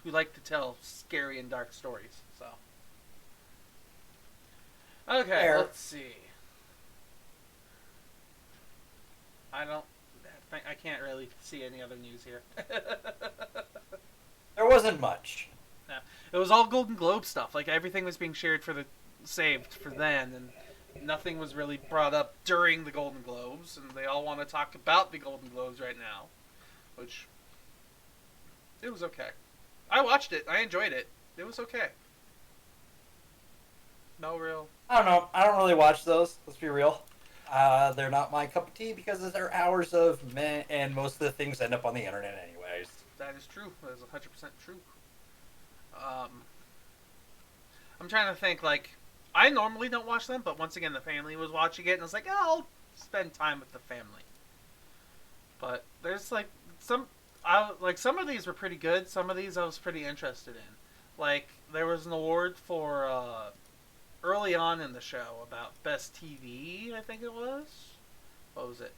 who like to tell scary and dark stories. So, okay, Fair. let's see. I can't really see any other news here. There wasn't much. No, it was all Golden Globe stuff. Like everything was being saved for then, and nothing was really brought up during the Golden Globes. And they all want to talk about the Golden Globes right now, which it was okay. I watched it. I enjoyed it. It was okay. No real. I don't know. I don't really watch those. Let's be real. They're not my cup of tea because they're hours of meh, and most of the things end up on the internet anyways. That is true. That is 100% true. I'm trying to think, like, I normally don't watch them, but once again, the family was watching it, and I was like, oh, I'll spend time with the family. But there's, like, some of these were pretty good. Some of these I was pretty interested in. Like, there was an award for, early on in the show about Best TV, I think it was. What was it?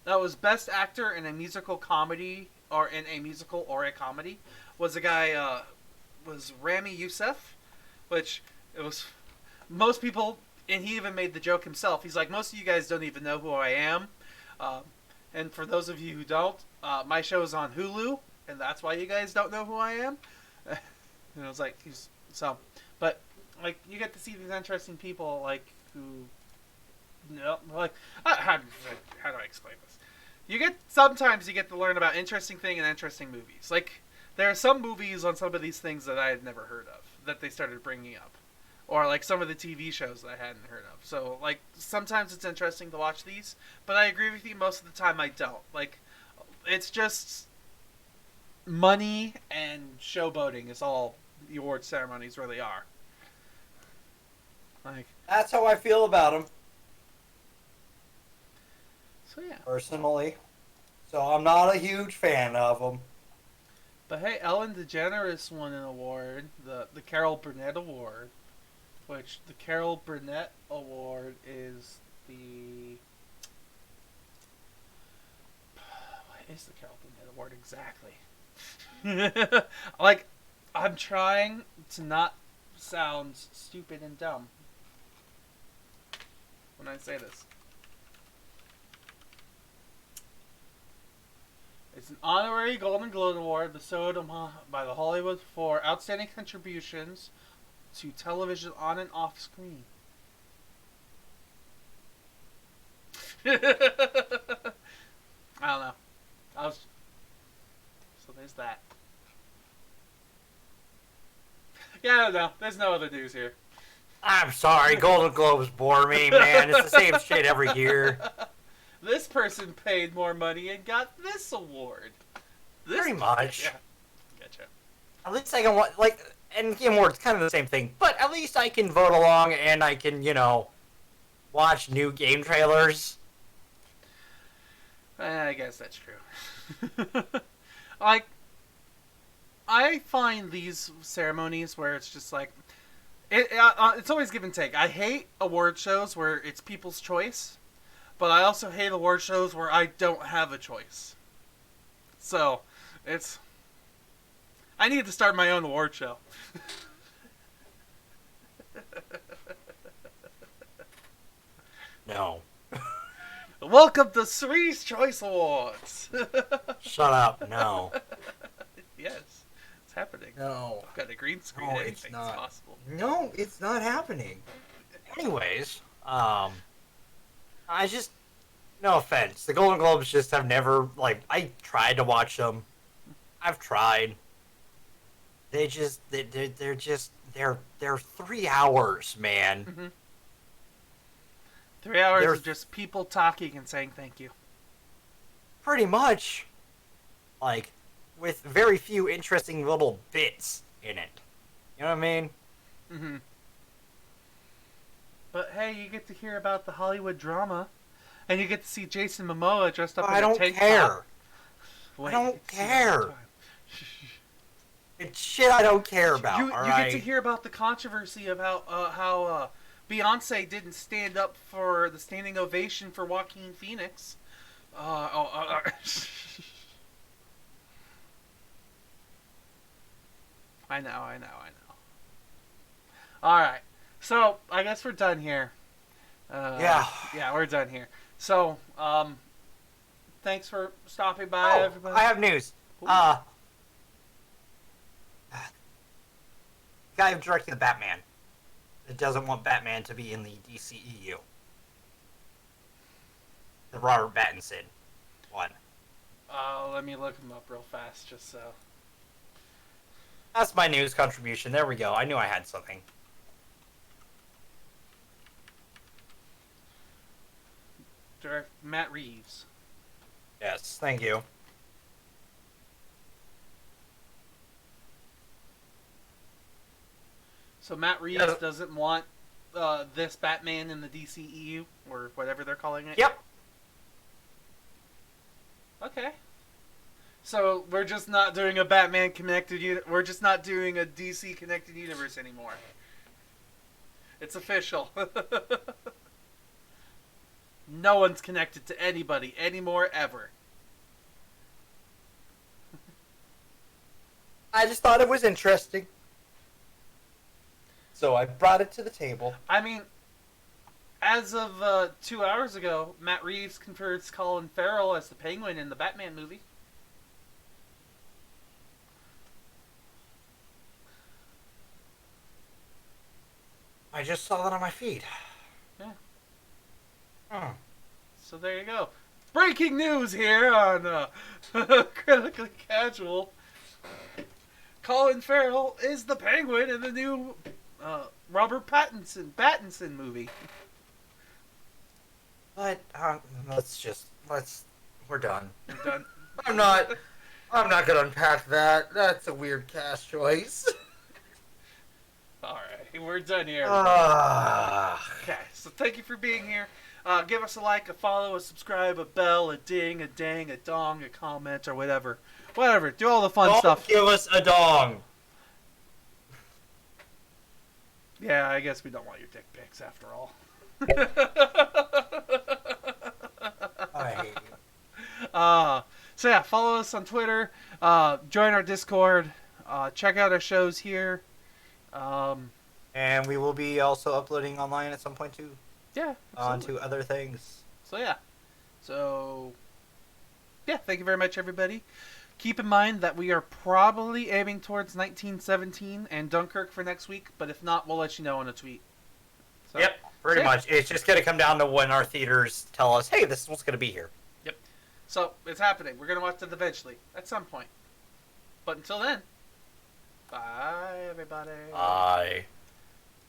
That was Best Actor in a Musical Comedy, or in a musical or a comedy. Was a guy, was Rami Youssef, which it was most people, and he even made the joke himself. He's like, most of you guys don't even know who I am. And for those of you who don't, my show is on Hulu, and that's why you guys don't know who I am. And I was like, but like you get to see these interesting people, like who, like how do I explain this? Sometimes you get to learn about interesting thing and interesting movies. Like there are some movies on some of these things that I had never heard of that they started bringing up, or like some of the TV shows that I hadn't heard of. So like sometimes it's interesting to watch these, but I agree with you. Most of the time I don't. Like it's just money and showboating is all the award ceremonies really are. Like, That's how I feel about them, so yeah. personally. So I'm not a huge fan of them. But hey, Ellen DeGeneres won an award, the Carol Burnett Award, which the Carol Burnett Award is the... What is the Carol Burnett Award exactly? Like, I'm trying to not sound stupid and dumb when I say this. It's an honorary Golden Globe Award bestowed by the Hollywood for outstanding contributions to television on and off screen. I don't know. So there's that. Yeah, I don't know. There's no other news here. I'm sorry, Golden Globes bore me, man. It's the same shit every year. This person paid more money and got this award. Pretty much. Yeah. Gotcha. At least I can and Game Awards kind of the same thing, but at least I can vote along and I can, watch new game trailers. I guess that's true. Like, I find these ceremonies where it's just like, it's always give and take. I hate award shows where it's people's choice, but I also hate award shows where I don't have a choice. So, I need to start my own award show. No. Welcome to Cerise Choice Awards. Shut up, no. Yes, it's happening. No. I've got a green screen. No, it's Anything's not. possible. No, it's not happening. Anyways, I just, no offense, the Golden Globes just have never, I tried to watch them. I've tried. They're 3 hours, man. Mm-hmm. 3 hours of just people talking and saying thank you. Pretty much. With very few interesting little bits in it. You know what I mean? Mm-hmm. But hey, you get to hear about the Hollywood drama, and you get to see Jason Momoa dressed up in a tank top. Wait, I don't care. It's shit I don't care about. You get to hear about the controversy of how Beyonce didn't stand up for the standing ovation for Joaquin Phoenix. I know. Alright, so I guess we're done here. Yeah, we're done here. So, thanks for stopping by, everybody. I have news. The guy who directed the Batman that doesn't want Batman to be in the DCEU. The Robert Pattinson one. Let me look him up real fast, just so. That's my news contribution. There we go. I knew I had something. Direct Matt Reeves. Yes, thank you. So Matt Reeves doesn't want this Batman in the DCEU, or whatever they're calling it? Yep. Okay. So we're just not doing a Batman connected we're just not doing a DC connected universe anymore. It's official. No one's connected to anybody anymore ever. I just thought it was interesting. So I brought it to the table. I mean, as of 2 hours ago, Matt Reeves confirms Colin Farrell as the Penguin in the Batman movie. I just saw that on my feed. Yeah. Hmm. So there you go. Breaking news here on Critically Casual. Colin Farrell is the Penguin in the new Robert Pattinson movie. But we're done. We're done. I'm not gonna unpack that. That's a weird cast choice. Alright, we're done here. Ah. Okay, so thank you for being here. Give us a like, a follow, a subscribe, a bell, a ding, a dang, a dong, a comment, or whatever. Whatever, do all the fun Don't stuff. give us a dong. Yeah, I guess we don't want your dick pics after all. I hate you. So yeah, follow us on Twitter, join our Discord, check out our shows here. And we will be also uploading online at some point too. Yeah, Onto other things. So yeah. Thank you very much, everybody. Keep in mind that we are probably aiming towards 1917 and Dunkirk for next week, but if not, we'll let you know in a tweet. So, Yep, pretty yeah. much. It's just gonna come down to when our theaters tell us, hey, this is what's gonna be here. Yep. So, it's happening. We're going to watch it eventually, at some point. But until then, bye, everybody. Bye.